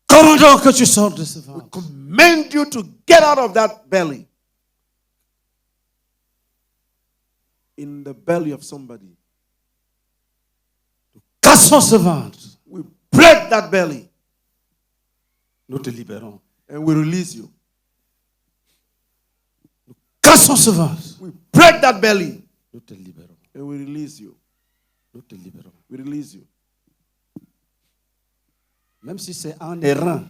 Comment donc que tu sors de ce We ventre? command you to get out of that belly. In the belly of somebody. Cassons ce ventre. We break that belly Nous te libérons. and we release you. Cassons ce ventre. We break that belly Nous te libérons. and we release you. Nous te libérons. We release you. Même si c'est en airain.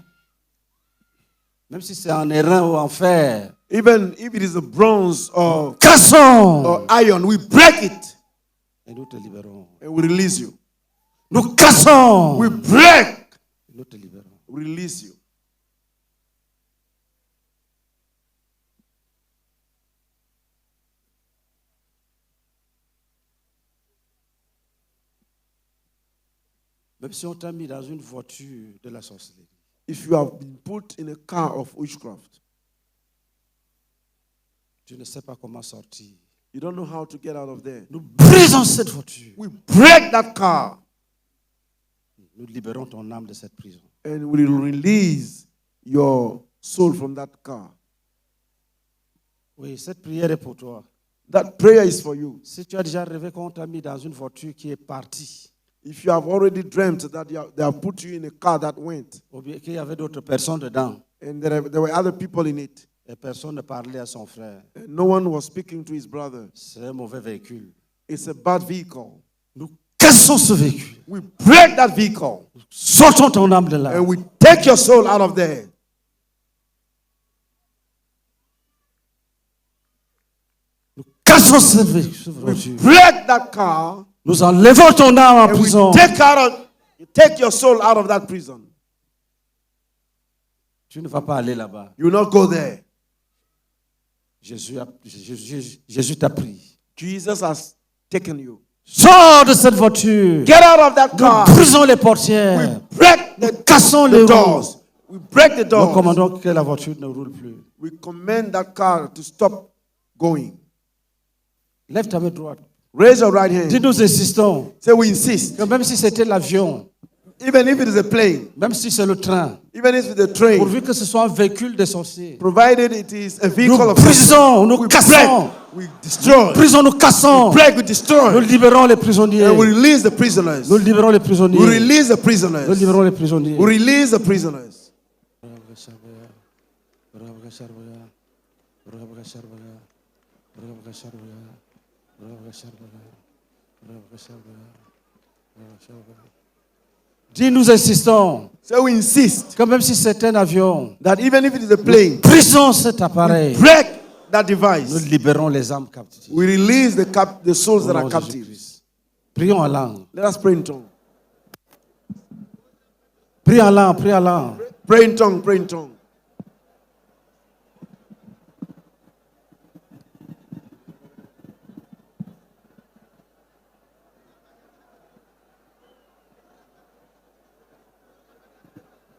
Même si c'est en airain ou en fer. Even if it is a bronze or Cassons. iron, we break it Et nous te libérons. and we release you. Nous cassons. We break, Et nous te libérons. we release you. Même si on t'a mis dans une voiture de la sorcellerie. If you have been put in a car of witchcraft, Tu ne sais pas comment sortir. You don't know how to get out of there. Nous brisons cette voiture. We break that car Nous libérons ton âme de cette prison. and we will release your soul from that car. Oui, cette prière est pour toi. That prayer is for you. Si tu as déjà rêvé qu'on t'a mis dans une voiture qui est partie, If you have already dreamt that they have put you in a car that went, ou bien qu'il y avait d'autres personnes dedans, and there were other people in it, et personne ne parlait à son frère, and no one was speaking to his brother, c'est un mauvais véhicule. it's a bad vehicle. Nous cassons ce véhicule. We break that vehicle Sortons ton âme de là. and we take your soul out of there. Nous cassons ce véhicule. Break that car Nous enlevons ton âme en and we prison. take your soul out of that prison. Tu ne vas pas aller là-bas. You will not go there. Jésus t'a pris. Jesus has taken you. Sors de cette voiture. Get out of that car. Nous brisons les portières. Break Nous cassons les the roues. doors. We break the Nous doors. commandons que la voiture ne roule plus. We command that car to stop going. Lève ta main droite. Raise your right hand. Dis, nous insistons Say we insist. que même si c'était l'avion, Even if it is a plane, même si c'est le train, even if it's a train, pourvu que ce soit un véhicule des sorciers, provided it is a nous vehicle of brisons, nous we cassons. break, we destroy, Brisons, nous cassons. break, we Nous destroy, libérons les prisonniers. and we release the prisoners. Nous libérons les prisonniers. We release the Nous prisoners. libérons les prisonniers. We release the prisoners. Dis, nous insistons So we insist que même si c'est un avion, that even if it is a plane, brisons cet appareil. break that Nous device. libérons les âmes captives. We release the souls Au that nom are de captive. Jésus-Christ. Prions en langue. Let us pray in tongue. Prie en langue, prie en langue. Pray in tongue, pray in tongue.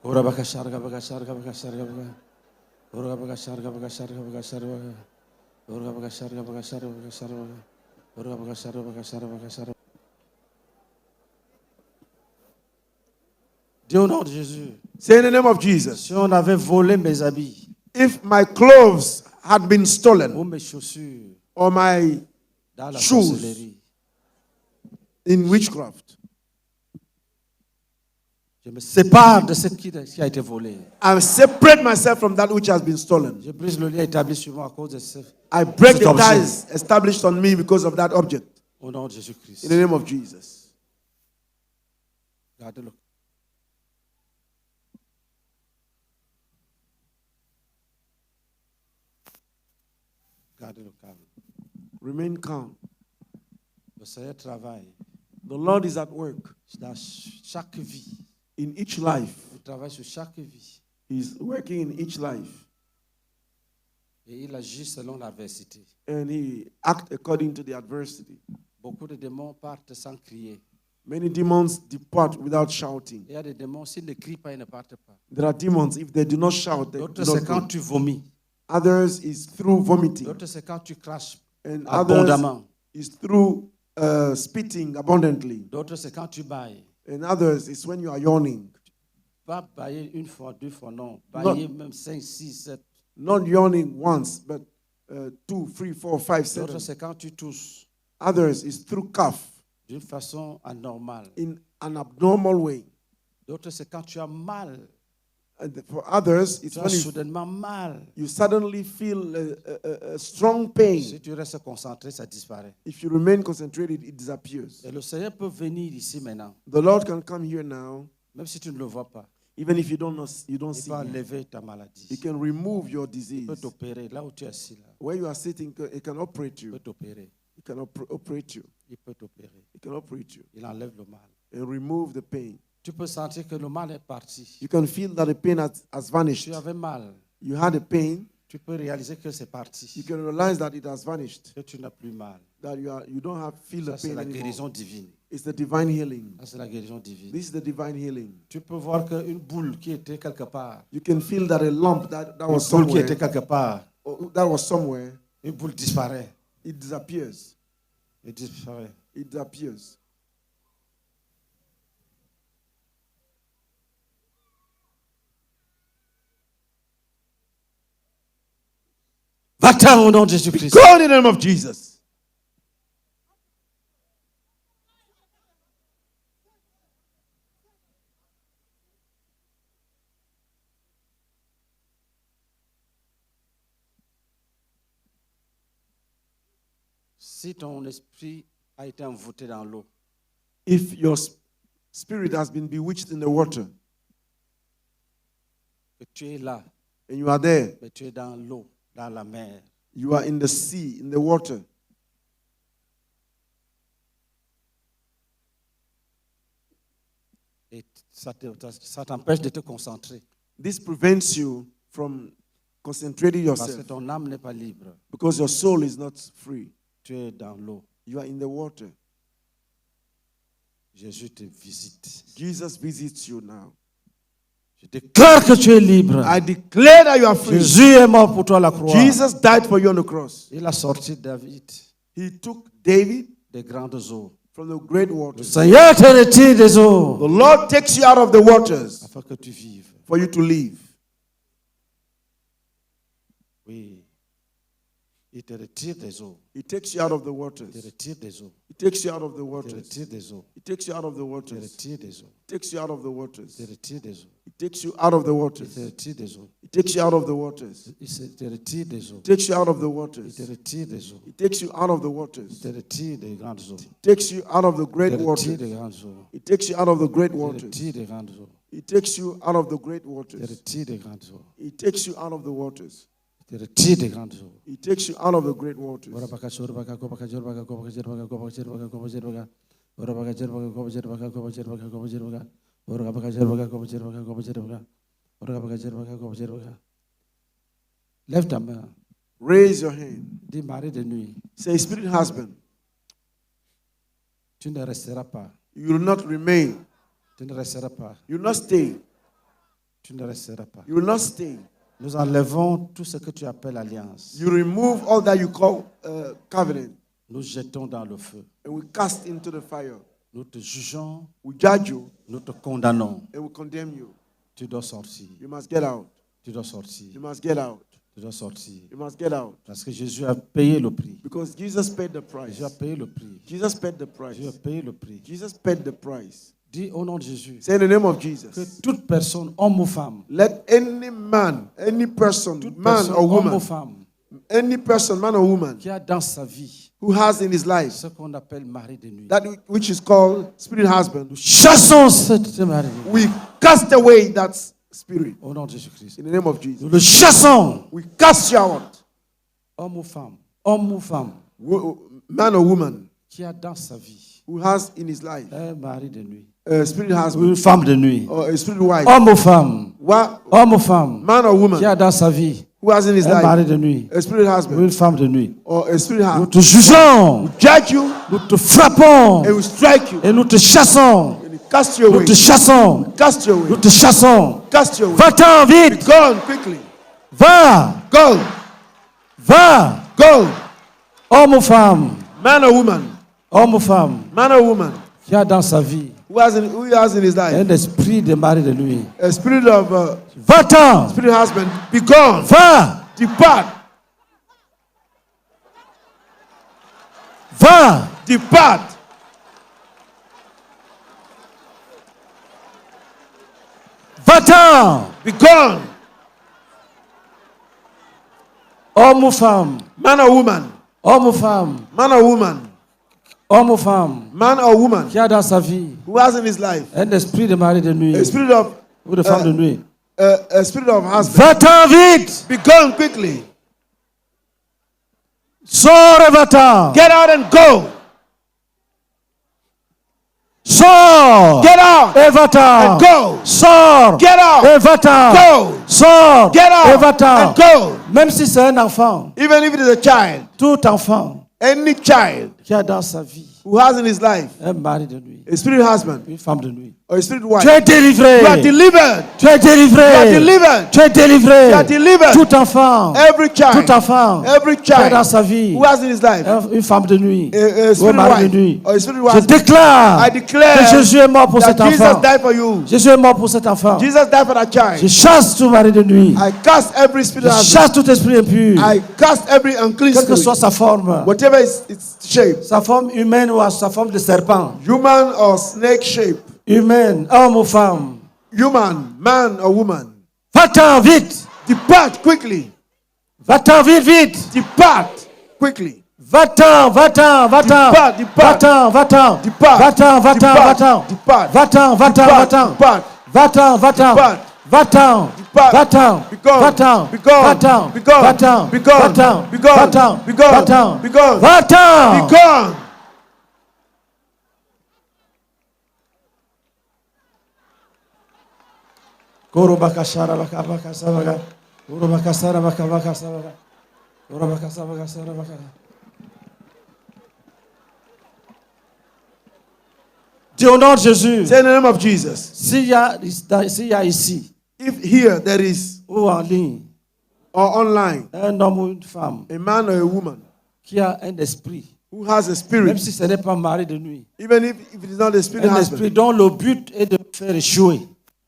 Ora baka sharga baka sharga baka sharga baka. Ora baka sharga baka sharga baka sharga baka. Ora baka sharga baka sharga baka sharga baka. Ora baka sharga baka sharga baka sharga. Dis au nom de Jésus, Say in the name of Jesus. si on avait volé mes habits If my clothes had been stolen ou mes chaussures or my dans la Shoes. sorcellerie, in witchcraft, je me sépare de ce qui a été volé. I separate myself from that which has been stolen. Je brise le lien établi sur moi à cause de ce. I break Cet the objet. ties established on me because of that object. Au nom de Jésus-Christ. In the name of Jesus. Gardez-le. Gardez le calme. Remain calm. Le Seigneur travaille The Lord is at work dans chaque vie. in each life. Il travaille sur chaque vie. He's working in each life. Et il agit selon l'adversité. And he acts according to the adversity. Beaucoup de démons partent sans crier. Many demons depart without shouting. Il y a des démons, s'ils ne crient pas, ils ne partent pas. There are demons, if they do not shout, they do D'autres, c'est not quand go. tu vomis. Others is through vomiting. D'autres, c'est quand tu craches And abondamment. others is through spitting abundantly. D'autres, c'est quand tu bailles. And others is when you are yawning. Pas bailler une fois, deux fois, non. Bailler même 5, 6, 7. Not yawning once, but 2, 3, 4, 5, D'autres, 7. c'est quand tu tousses Others is through cough d'une façon anormale. in an abnormal way. D'autres, c'est quand tu as mal. And for others, it's Tu as when soudainement mal. you suddenly feel a strong pain. Si tu restes concentré, ça disparaît. If you remain concentrated, it disappears. Et le Seigneur peut venir ici maintenant, The Lord can come here now, même si tu ne le vois pas. even if you don't Il see peut him. enlever ta maladie. He can remove your Il disease. peut t'opérer. Là où tu es assis, là, Where you are sitting, he can operate il you. peut t'opérer. He can operate you. Il peut t'opérer. He can operate you Il enlève le mal. and remove the pain. Tu peux sentir que le mal est parti. You can feel that the pain has vanished. Tu avais mal. You had a pain. Tu peux réaliser que c'est parti. You can realize that it has vanished. Que tu n'as plus mal. That you don't have feel Ça, the c'est pain la anymore. guérison divine. It's the divine healing. Ça, c'est la guérison divine. This is the divine healing. Tu peux voir qu'une boule qui était quelque part, You can feel that a lump that une was boule qui était somewhere, quelque part, that was somewhere, une boule disparaît. it disappears. Il disparaît. It disappears. Va-t'en au nom de Jésus-Christ. Go in the name of Jesus. Si ton esprit a été envoûté dans l'eau, If your spirit has been bewitched in the water que tu es là, and you are there, mais tu es dans l'eau, dans la mer, you are in the sea, in the water, et ça t'empêche de te concentrer this prevents you from concentrating parce que yourself ton âme n'est pas libre. because your soul is not free. Tu es dans l'eau. You are in the water. Jésus te visite. Jesus visits you now. Je déclare que tu es libre. I declare that you are free. Jésus est mort pour toi à la croix. Jesus died for you on the cross. Il a sorti David He took David des grandes eaux. from the great Le waters. Seigneur te retire des eaux The Lord takes you out of the waters afin que tu vives. for you to live. Oui. Il te retire des eaux. He takes you out of the Il te waters. retire des eaux. He takes you out of the Il te waters. retire des eaux. He takes you out of the Il te waters. retire des eaux. He takes you out of the Il waters. te retire des eaux. He takes you out of the Il waters. te retire des eaux. He takes you out of the waters. Il te retire des eaux. He takes you out of the Il waters. te retire des eaux. He takes you out of the Il waters. te retire des grandes eaux. He takes you out of the Il great te retire waters. des grandes eaux. He takes you out of the great Il te waters. retire des grandes eaux. He takes you out of the great Il te waters. retire des grandes eaux. He takes you out of the waters. Il te retire des grandes eaux. He takes you out of the great waters. Lève ta main. Raise your hand. Dis mari de nuit, Say, Spirit husband, tu ne resteras pas. you will not remain. Tu ne resteras pas. You will not stay. Tu ne resteras pas. You will not stay. Nous enlevons tout ce que tu appelles alliance. You remove all that you call covenant Nous jetons dans le feu. and we cast into the fire. Nous te jugeons, We judge you nous te condamnons. and we condemn you. Tu dois sortir. You must get out. Tu dois sortir. You must get out. Tu dois sortir. You must get out. Parce que Jésus a payé le prix. Because Jesus paid the price. Jésus a payé le prix. Jesus paid the price. Jésus a payé le prix. Jesus paid the price. Dis au nom de Jésus Say in the name of que Jesus. toute personne, homme ou femme, Let any man, any person, toute man personne, or homme ou woman, femme, any person, man or woman, qui a dans sa vie who has in his life ce qu'on appelle mari de nuit. that which is called spirit husband, Nous chassons ce mari de nuit. we cast away that spirit Au nom de Jésus-Christ. in the name of Jesus. Nous le chassons. We cast you out, Homme ou femme, man or woman, qui a dans sa vie who has in his life un mari de nuit. a spirit Ou husband une femme de nuit. or a spirit wife, Homme ou femme, man or woman qui a dans sa vie who has in his un mari life de nuit. a spirit Ou husband une femme de nuit. or a spirit Nous husband, te jugeons, judge you nous te frappons and we strike you et nous te chassons. and we cast you Nous away. te chassons. Cast you Nous away. te chassons. Cast you away. Va-t'en Be vite. gone quickly. Va. Go. Va. Go. Homme ou femme. Man or woman. Homme ou femme. Man or woman Qui a dans sa vie who has in his life un esprit de mari de nuit. a spirit of Va-t'en. spirit husband. Be gone. Va. Depart. Va. Depart. Va-t'en. Be gone. Homme ou femme. Man or woman. Homme ou femme. Man or woman. Homme ou femme. Man or woman Qui a dans sa vie who has in his life un esprit de mari de nuit. a spirit of Ou de femme de nuit. a spirit of husband. Va-t'en vite. Be gone quickly. Sors et va-t'en. Get out and go. Sors Get out et va-t'en. and go. Sors Get out. et va-t'en. Go. Sors Get et out va-t'en. and go. Même si c'est un enfant, Even if it is a child, tout enfant any child qui a dans sa vie who has in his life un mari de nuit, a spirit husband une femme de nuit. or a spirit wife, Tu es délivré. you are delivered. Tu es délivré. You are delivered. Tu es délivré. You are delivered. Tout enfant, Every child, tout enfant every qui est dans child sa vie, who has in his life une femme de nuit, a ou un spirit mari de wife nuit. or a spirit Je wife, déclare I declare que Jésus est mort pour that cet Jesus enfant. died for you. Jésus est mort pour cet enfant. Jesus died for that Je child. chasse tout mari de nuit. I cast every spirit Je husband. chasse tout esprit impur. I cast every unclean Quelle que soit spirit, sa forme. whatever its shape, Sa forme humaine ou sa forme de serpent. human or snake shape, Humaine, homme ou femme. human, man or woman. Va-t'en vite. Depart quickly. Va-t'en vite, vite. Depart quickly. Va-t'en, va-t'en, va-t'en. Depart, depart. Va-t'en, va-t'en. Depart. Va-t'en, va-t'en, Depart. va-t'en. Depart. Va-t'en, va-t'en, Depart. va-t'en. Depart. Va-t'en, va-t'en. Depart. Va-t'en. Depart. Va-t'en. Be gone. Va-t'en. Be gone. Va-t'en. Be gone. Va-t'en. Be gone. Va-t'en. Be gone. Va-t'en. Be gone. Va-t'en. Be gone. Va-t'en. Be gone. Korobakashara bakabakasara. Korobakasara bakabakasara. Korobakasara bakasara. Dis au nom de Jésus, Say in the name of Jesus. s'il y a ici If here there is ou en ligne or online un homme ou une femme a man or a woman qui a un esprit, who has a même spirit, si ce n'est pas mari de nuit, even if it is not a spirit un esprit husband, dont le but est de faire échouer,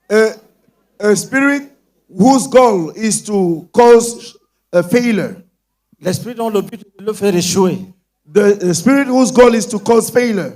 a spirit whose goal is to cause a failure, l'esprit dont le but est de le faire échouer, the spirit whose goal is to cause failure.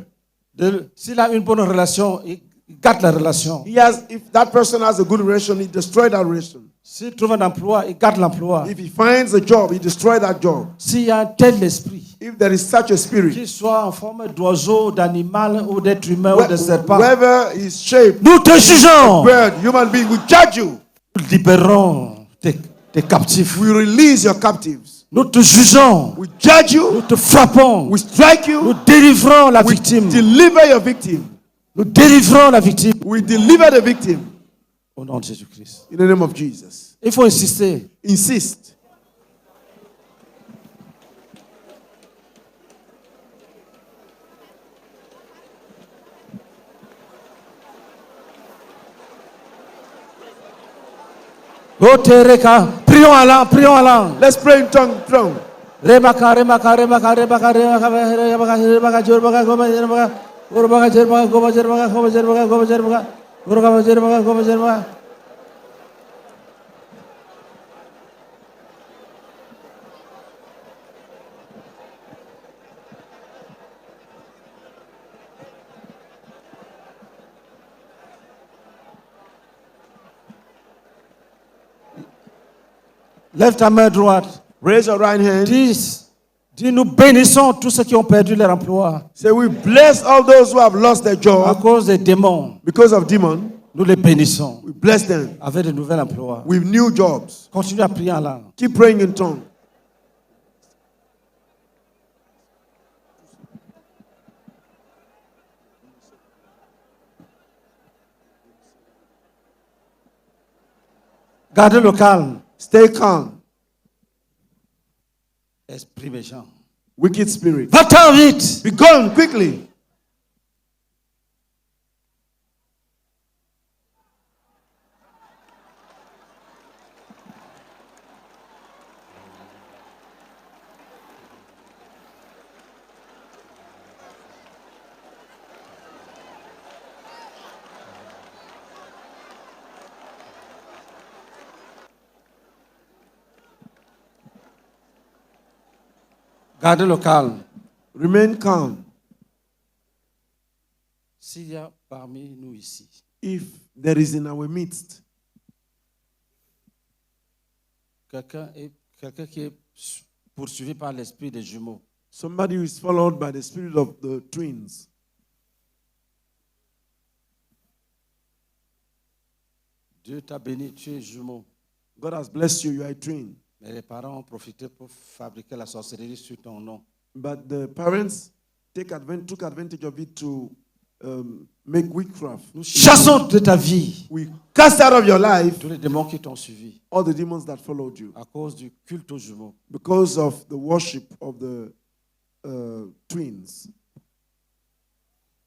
S'il a une bonne relation, il gâte la relation. If that person has a good relation, he destroys that relation. S'il trouve un emploi, il gâte l'emploi. If he finds a job, he destroys that job. S'il y a un tel esprit, If there is such a spirit, qu'il soit en forme d'oiseau, d'animal ou d'être humain ou de serpent, whether he's shaped, nous te jugeons. bird, human being, we judge you. Nous libérons tes captifs. We release your captives. Nous te jugeons. We judge you. Nous te frappons. We strike Nous you. délivrons la We victime. deliver your victim. Nous délivrons la victime. We deliver the victim. Au nom de Jésus-Christ. In the name of Jesus. Il faut insister. Insist. Oh, Tereka, prions à l'an, prions à l'an. Let's pray in tongue. Rebaka, rebaka, rebaka, rebaka, rebaka, rebaka, rebaka, rebaka, goba, rebaka, rebaka, rebaka, goba, rebaka, goba, rebaka, goba, rebaka, rebaka, rebaka, goba, rebaka. Lève ta main droite. Raise your right hand. Dis, nous bénissons tous ceux qui ont perdu leur emploi Say, we bless all those who have lost their à job cause des démons. because of demon. Nous les bénissons We bless them avec de nouveaux emplois. with new jobs. Continue à prier en langue. Keep praying in tongue. Gardez le calme. Stay calm. Esprit méchant. Wicked spirit. Va-t'en vite. Be gone quickly. Gardez le calme. Remain calm. S'il y a parmi nous ici If there is in our midst quelqu'un qui est poursuivi par l'esprit des jumeaux, somebody who is followed by the spirit of the twins, Dieu t'a béni, tu es jumeau. God has blessed you, you are a twin. Mais les parents ont profité pour fabriquer la sorcellerie sur ton nom. But the parents took advantage of it to make witchcraft. Nous chassons de ta vie We cast out of your life tous les démons qui t'ont suivi all the demons that followed you à cause du culte aux jumeaux. because of the worship of the twins.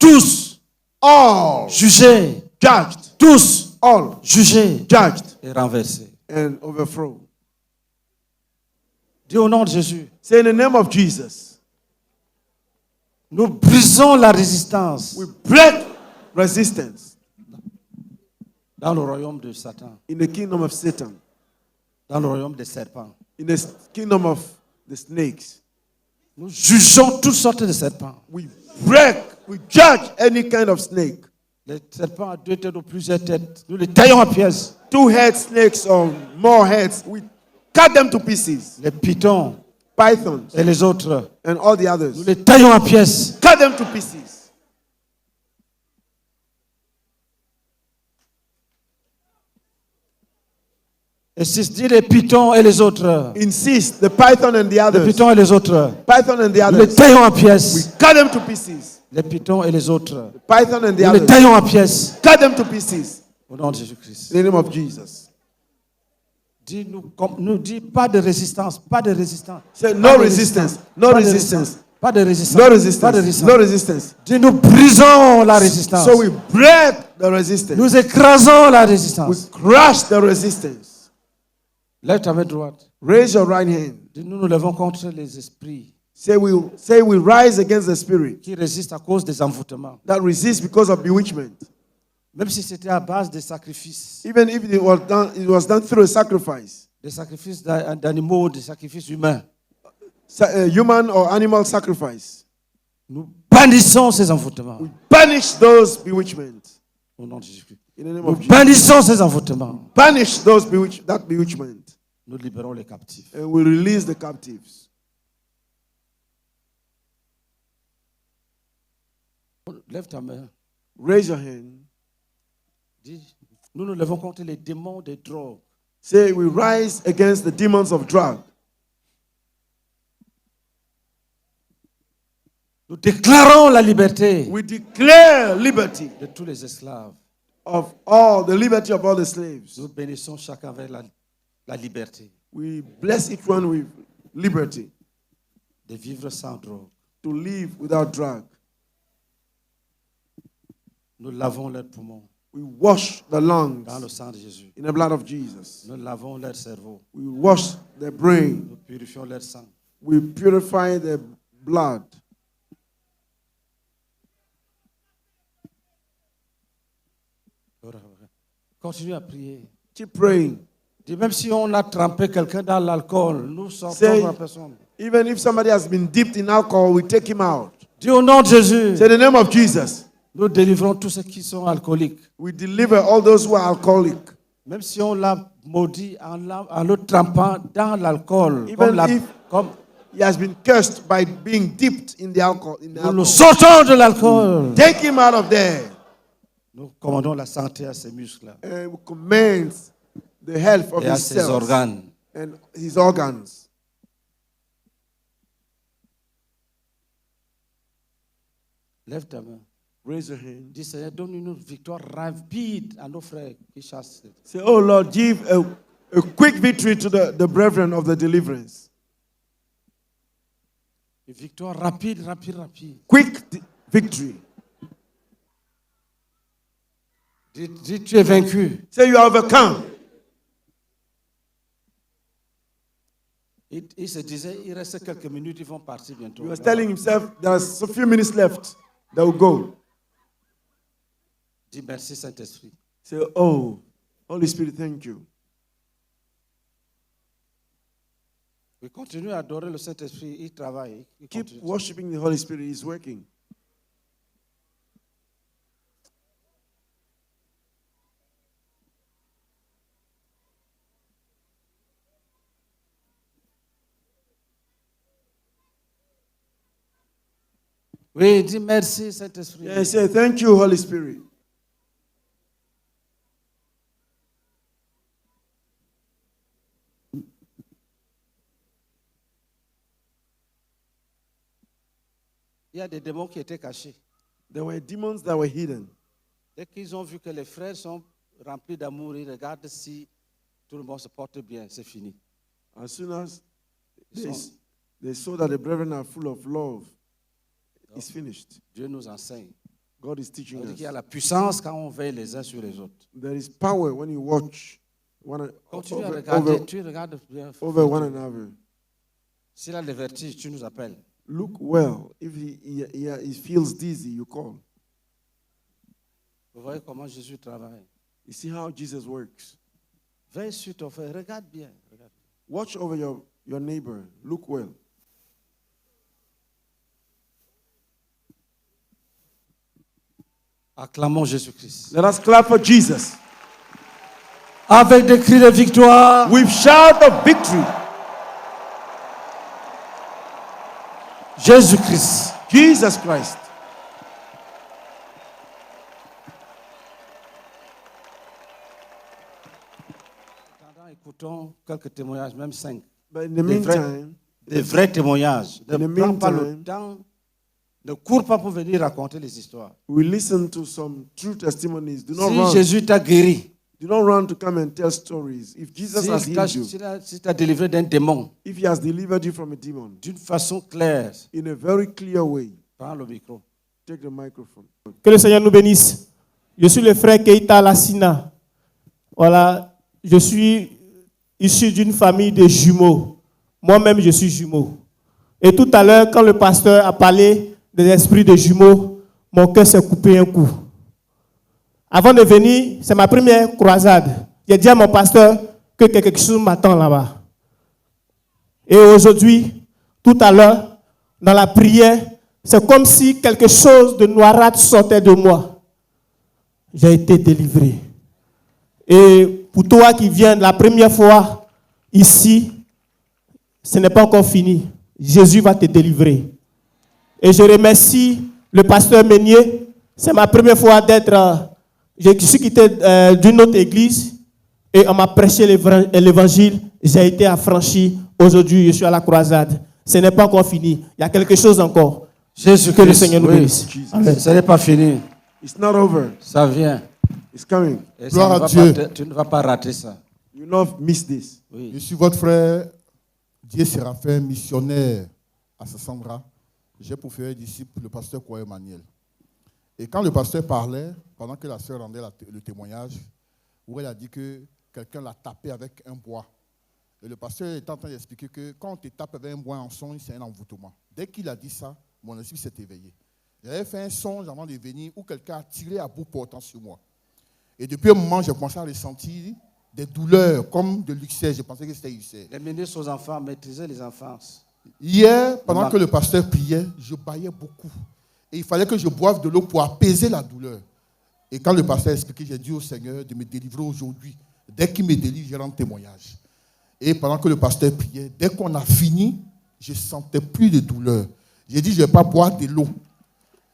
tous all jugés, judged, tous all jugés judged et renversés. and overthrown. Dis au nom de Jésus, Say in the name of Jesus, nous brisons la résistance we break resistance dans le royaume de Satan, in the kingdom of Satan, dans le royaume des serpents. in the kingdom of the snakes. Nous jugeons toutes sortes de serpents. We break, we judge any kind of snake. Les serpents à 2 têtes ou plusieurs têtes, nous les taillons à pièces. 2-head snakes or more heads, we cut them to pieces. Les pitons Pythons et les autres, and all the nous others, les taillons à pièces. cut them to pieces. Et si je dis les pitons et les autres, Insist, the python and the les others, pitons et les autres, python and the nous les others, taillons à we pièces. cut them to pieces. Les pitons et les autres, Python and the nous les others, taillons à pièces. cut them to pieces. Au nom de Jésus-Christ. In the name of Jesus. Nous dis pas de résistance, pas de résistance. Say Pas no de resistance, no pas de resistance, Pas de résistance. no Pas de resistance, résistance. no resistance. Dis, nous brisons la résistance. So we break the resistance. Nous écrasons la We résistance. crush the resistance. Lève ta main droite. Raise your right hand. Dis, nous nous levons contre les esprits Say we rise against the spirit qui résistent à cause des envoûtements. that resists because of bewitchment. Même si c'était à base de sacrifices. Even if it was done through a sacrifice, Des sacrifices d'animaux, des sacrifices humains. human or animal sacrifice. Nous bannissons ces envoûtements. We banish those bewitchments. Au nom de Jésus-Christ. In the name Nous of Jesus. bannissons ces envoûtements. Banish that bewitchment. Nous libérons les captifs. And we release the captives. Lève ta main. Raise your hand. Dis, nous nous levons contre les démons des drogues. Say we rise against the demons of drug. Nous déclarons la liberté We declare liberty de tous les esclaves. of all, the liberty of all the slaves. Nous bénissons chacun avec la liberté We bless each one with liberty de vivre sans drogue. to live without drug. Nous lavons leurs poumons We wash the lungs dans le sang de Jésus. in the blood of Jesus. Nous lavons leur cerveau. We wash the brain. Nous purifions leur sang. We purify the blood. Continue à prier. Keep praying. Dis, même si on a trempé quelqu'un dans l'alcool, nous sortons Say- la personne. Even if somebody has been dipped in alcohol, we take him out. Dis au nom de Jésus, Say the name of Jesus. nous délivrons tous ceux qui sont alcooliques. We deliver all those who are alcoholic. Même si on l'a maudit en le trempant dans l'alcool, Even if- comme He has been cursed by being dipped in the alcohol. nous sortons de l'alcool. Take him out of there. Nous commandons la santé à ces muscles And we command the health of et à his ses cells organes. and his organs. Lève ta main. Raise your hand. Dis, Seigneur, donne une victoire rapide à nos frères qui chassent. Say, oh Lord, give a quick victory to the brethren of the deliverance. Une victoire rapide, rapide, rapide. Quick victory. Dis, tu es vaincu. Say you are overcome. Il se disait, il reste quelques minutes, ils vont partir bientôt. He was telling himself there's a few minutes left. They will go. Dis merci Saint-Esprit. Say, oh, Holy Spirit, thank you. Oui, continue à adorer le Saint-Esprit, il travaille. Il Keep continue. worshiping the Holy Spirit. He's working. Oui, dis merci Saint-Esprit. Yeah, say, thank you, Holy Spirit. Il y a des démons qui étaient cachés. There were demons that were hidden. Dès qu'ils ont vu que les frères sont remplis d'amour, ils regardent si tout le monde se porte bien, c'est fini. As soon as Ils they, sont- they saw that the brethren are full of love, it's finished. Dieu nous enseigne. God is teaching Il us. y a la puissance quand on veille les uns sur les autres. There is power when you watch Continue à regarder, tu regardes bien. over one another. S'il a le vertige, tu nous appelles. Look well. If he feels dizzy, you call. Vous voyez comment Jésus travaille. You see how Jesus works. Veille sur ton frère, regarde bien. Regarde. Watch over your neighbor. Look well. Acclamons Jésus-Christ. Let us clap for Jesus. Avec des cris de victoire. With shout of victory. Jésus-Christ. Jesus Christ. Écoutons quelques témoignages, même 5. But in the meantime, Des vrais témoignages. Ne In the prends pas le meantime, temps. Ne cours pas pour venir raconter les histoires. we listen to some true testimonies. Do not Si run. Jésus t'a guéri, Do not run to come and tell stories. If Jesus has si t'a healed you, délivré d'un démon, if he has delivered you from a demon, d'une façon claire, in a very clear way, prends le micro. take the microphone. Que le Seigneur nous bénisse. Je suis le frère Keita Lassina. Voilà, je suis issu d'une famille de jumeaux. Moi-même, je suis jumeau. Et tout à l'heure, quand le pasteur a parlé des esprits de jumeaux, mon cœur s'est coupé un coup. Avant de venir, c'est ma première croisade. J'ai dit à mon pasteur que quelque chose m'attend là-bas. Et aujourd'hui, tout à l'heure, dans la prière, c'est comme si quelque chose de noirâtre sortait de moi. J'ai été délivré. Et pour toi qui viens la première fois ici, ce n'est pas encore fini. Jésus va te délivrer. Et je remercie le pasteur Meunier. C'est ma première fois d'être... Je suis quitté d'une autre église et on m'a prêché l'évangile. J'ai été affranchi. Aujourd'hui, je suis à la croisade. Ce n'est pas encore fini. Il y a quelque chose encore. Jésus-Christ, Que le Seigneur nous oui. bénisse. Amen. Ce n'est pas fini. It's not over. Ça vient. It's coming. Et Gloire ça à ne va Dieu. pas tu ne vas pas rater ça. You not miss this. Oui. Je suis votre frère Dieu Séraphin, missionnaire à Sassandra. J'ai pour faire disciple le pasteur Kouaï Emmanuel. Et quand le pasteur parlait, pendant que la sœur rendait le témoignage, où elle a dit que quelqu'un l'a tapé avec un bois. Et le pasteur est en train d'expliquer que quand on te tape avec un bois en songe, c'est un envoûtement. Dès qu'il a dit ça, mon esprit s'est éveillé. J'avais fait un songe avant de venir où quelqu'un a tiré à bout portant sur moi. Et depuis un moment, j'ai commencé à ressentir des douleurs comme de l'ulcère. Je pensais que c'était ulcère. Les ministres aux enfants, maîtriser les enfants. Hier, pendant que le pasteur priait, je bâillais beaucoup. Et il fallait que je boive de l'eau pour apaiser la douleur. Et quand le pasteur a expliqué, j'ai dit au Seigneur de me délivrer aujourd'hui. Dès qu'il me délivre, je rends témoignage. Et pendant que le pasteur priait, dès qu'on a fini, je ne sentais plus de douleur. J'ai dit, je ne vais pas boire de l'eau.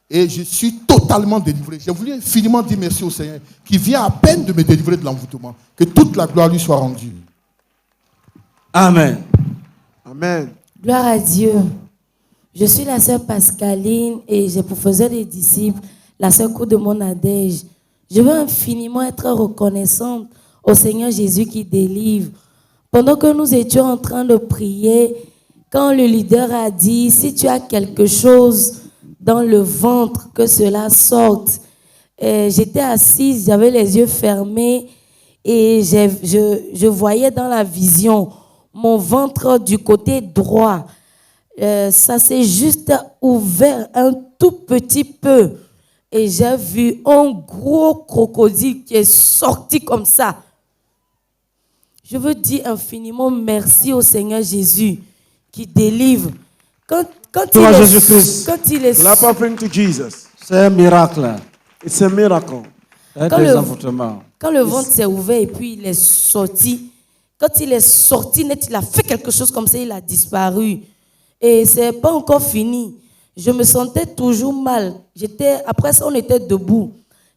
Et je suis totalement délivré. J'ai voulu infiniment dire merci au Seigneur qui vient à peine de me délivrer de l'envoûtement. Que toute la gloire lui soit rendue. Amen. Amen. Gloire à Dieu. Je suis la sœur Pascaline et j'ai pour faiseur des disciples la sœur Coup de Monadège. Je veux infiniment être reconnaissante au Seigneur Jésus qui délivre. Pendant que nous étions en train de prier, quand le leader a dit, si tu as quelque chose dans le ventre, que cela sorte. J'étais assise, j'avais les yeux fermés et je voyais dans la vision mon ventre du côté droit. Ça s'est juste ouvert un tout petit peu et j'ai vu un gros crocodile qui est sorti comme ça. Je veux dire infiniment merci au Seigneur Jésus qui délivre. Quand il est Clap offering to Jesus. C'est un miracle. It's a miracle. Des envoûtements. Quand le ventre s'est ouvert et puis il est sorti, quand il est sorti net, il a fait quelque chose comme ça, il a disparu. Et c'est pas encore fini. Je me sentais toujours mal. Après ça, on était debout.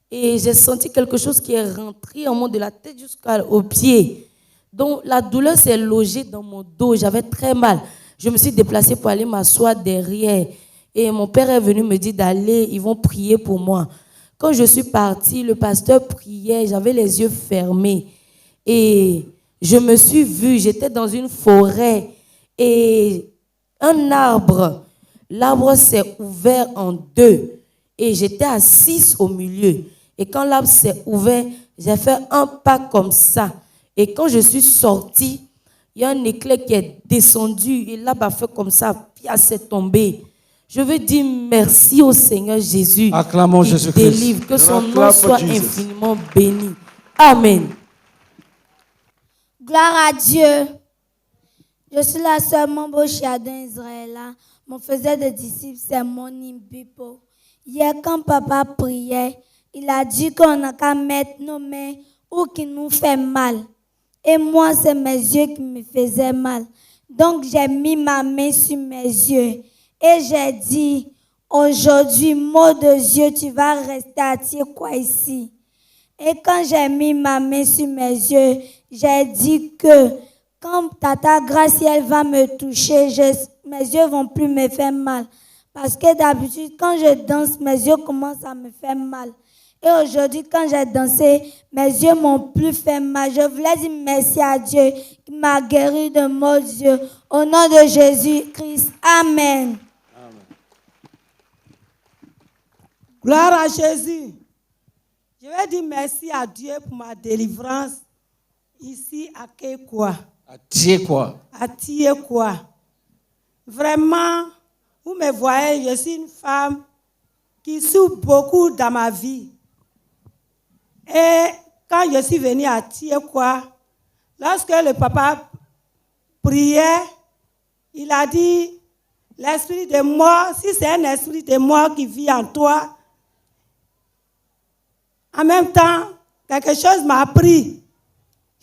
Et j'ai senti quelque chose qui est rentré en moi de la tête jusqu'au pied. Donc la douleur s'est logée dans mon dos. J'avais très mal. Je me suis déplacée pour aller m'asseoir derrière. Et mon père est venu me dire d'aller, ils vont prier pour moi. Quand je suis partie, le pasteur priait, j'avais les yeux fermés. Et je me suis vue, j'étais dans une forêt. Et un arbre, l'arbre s'est ouvert en deux. et j'étais assise au milieu. Et quand l'arbre s'est ouvert, j'ai fait un pas comme ça. Et quand je suis sortie, il y a un éclair qui est descendu et l'arbre a fait comme ça, puis elle s'est tombée. Je veux dire merci au Seigneur Jésus. Acclamons qui Jésus-Christ. délivre, que son nom Acclame soit Jesus. infiniment béni. Amen. Gloire à Dieu. Je suis la sœur Mambo Chiadin Israël. Mon faisait de disciples, c'est Moni Bipo. Hier, quand papa priait, il a dit qu'on n'a qu'à mettre nos mains où qui nous fait mal. Et moi, c'est mes yeux qui me faisaient mal. Donc, j'ai mis ma main sur mes yeux. Et j'ai dit, aujourd'hui, mot de Dieu, tu vas rester à quoi ici. Et quand j'ai mis ma main sur mes yeux, j'ai dit que quand Tata Gracielle va me toucher, mes yeux vont plus me faire mal. Parce que d'habitude, quand je danse, mes yeux commencent à me faire mal. Et aujourd'hui, quand j'ai dansé, mes yeux m'ont plus fait mal. Je voulais dire merci à Dieu qui m'a guéri de mon Dieu. Au nom de Jésus-Christ. Amen. Gloire à Jésus. Je vais dire merci à Dieu pour ma délivrance ici à Kekwa. À Tiekwa. À Tiekwa. Vraiment, vous me voyez, je suis une femme qui souffre beaucoup dans ma vie. Et quand je suis venue à Tiekwa, lorsque le papa priait, il a dit, l'esprit de mort, si c'est un esprit de mort qui vit en toi, en même temps, quelque chose m'a pris.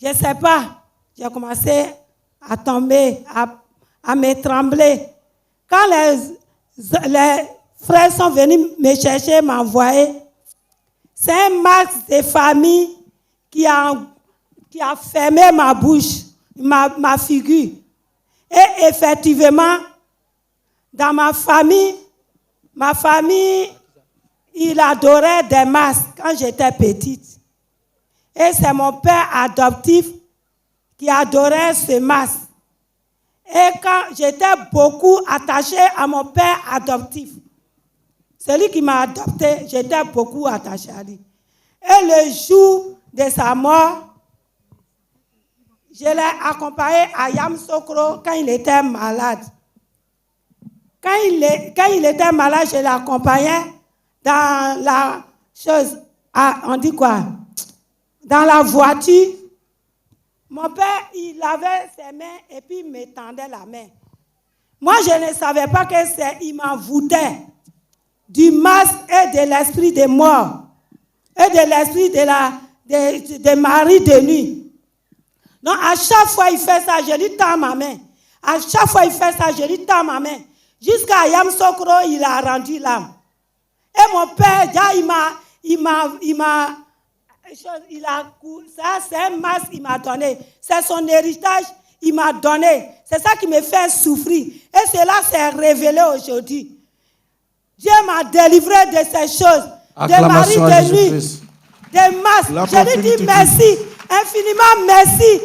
Je ne sais pas. J'ai commencé à tomber, à me trembler. Quand les frères sont venus me chercher, m'envoyer, c'est un max de famille qui a fermé ma bouche, ma figure. Et effectivement, dans ma famille, il adorait des masques quand j'étais petite. Et c'est mon père adoptif qui adorait ce masque. Et quand j'étais beaucoup attachée à mon père adoptif, celui qui m'a adopté, j'étais beaucoup attachée à lui. Et le jour de sa mort, je l'ai accompagné à Yamoussoukro quand il était malade. Quand il était malade, je l'ai accompagné dans la chose, on dit quoi? Dans la voiture. Mon père, il lavait ses mains et puis il me tendait la main. Moi, je ne savais pas que il m'envoûtait du masque et de l'esprit de mort et de l'esprit de mari de nuit. Donc, à chaque fois il fait ça, je lui tends ma main. À chaque fois il fait ça, je lui tends ma main. Jusqu'à Yamoussoukro, il a rendu l'âme. Et mon père, ça c'est un masque qu'il m'a donné. C'est son héritage, il m'a donné. C'est ça qui me fait souffrir. Et cela s'est révélé aujourd'hui. Dieu m'a délivré de ces choses. Des maris de nuit, des masques. Je lui dis merci, infiniment merci.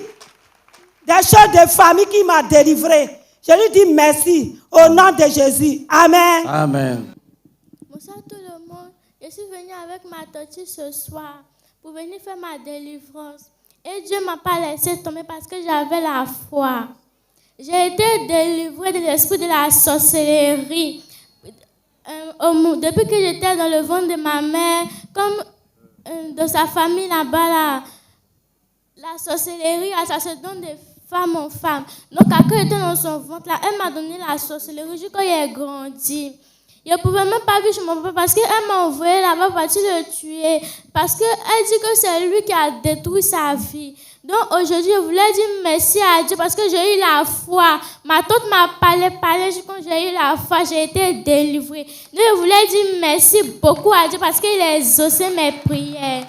Des choses de famille qui m'a délivré. Je lui dis merci au nom de Jésus. Amen. Amen. Bonsoir tout le monde. Je suis venue avec ma tante ce soir pour venir faire ma délivrance. Et Dieu ne m'a pas laissé tomber parce que j'avais la foi. J'ai été délivrée de l'esprit de la sorcellerie. Depuis que j'étais dans le ventre de ma mère, comme de sa famille là-bas, la sorcellerie, ça se donne de femme en femme. Donc, quand j'étais dans son ventre, là, elle m'a donné la sorcellerie jusqu'à il a grandi. Je ne pouvais même pas vivre chez mon papa parce qu'elle m'a envoyé là-bas pour le tuer. Parce qu'elle dit que c'est lui qui a détruit sa vie. Donc aujourd'hui, je voulais dire merci à Dieu parce que j'ai eu la foi. Ma tante m'a parlé, quand j'ai eu la foi, j'ai été délivrée. Donc je voulais dire merci beaucoup à Dieu parce qu'il a exaucé mes prières.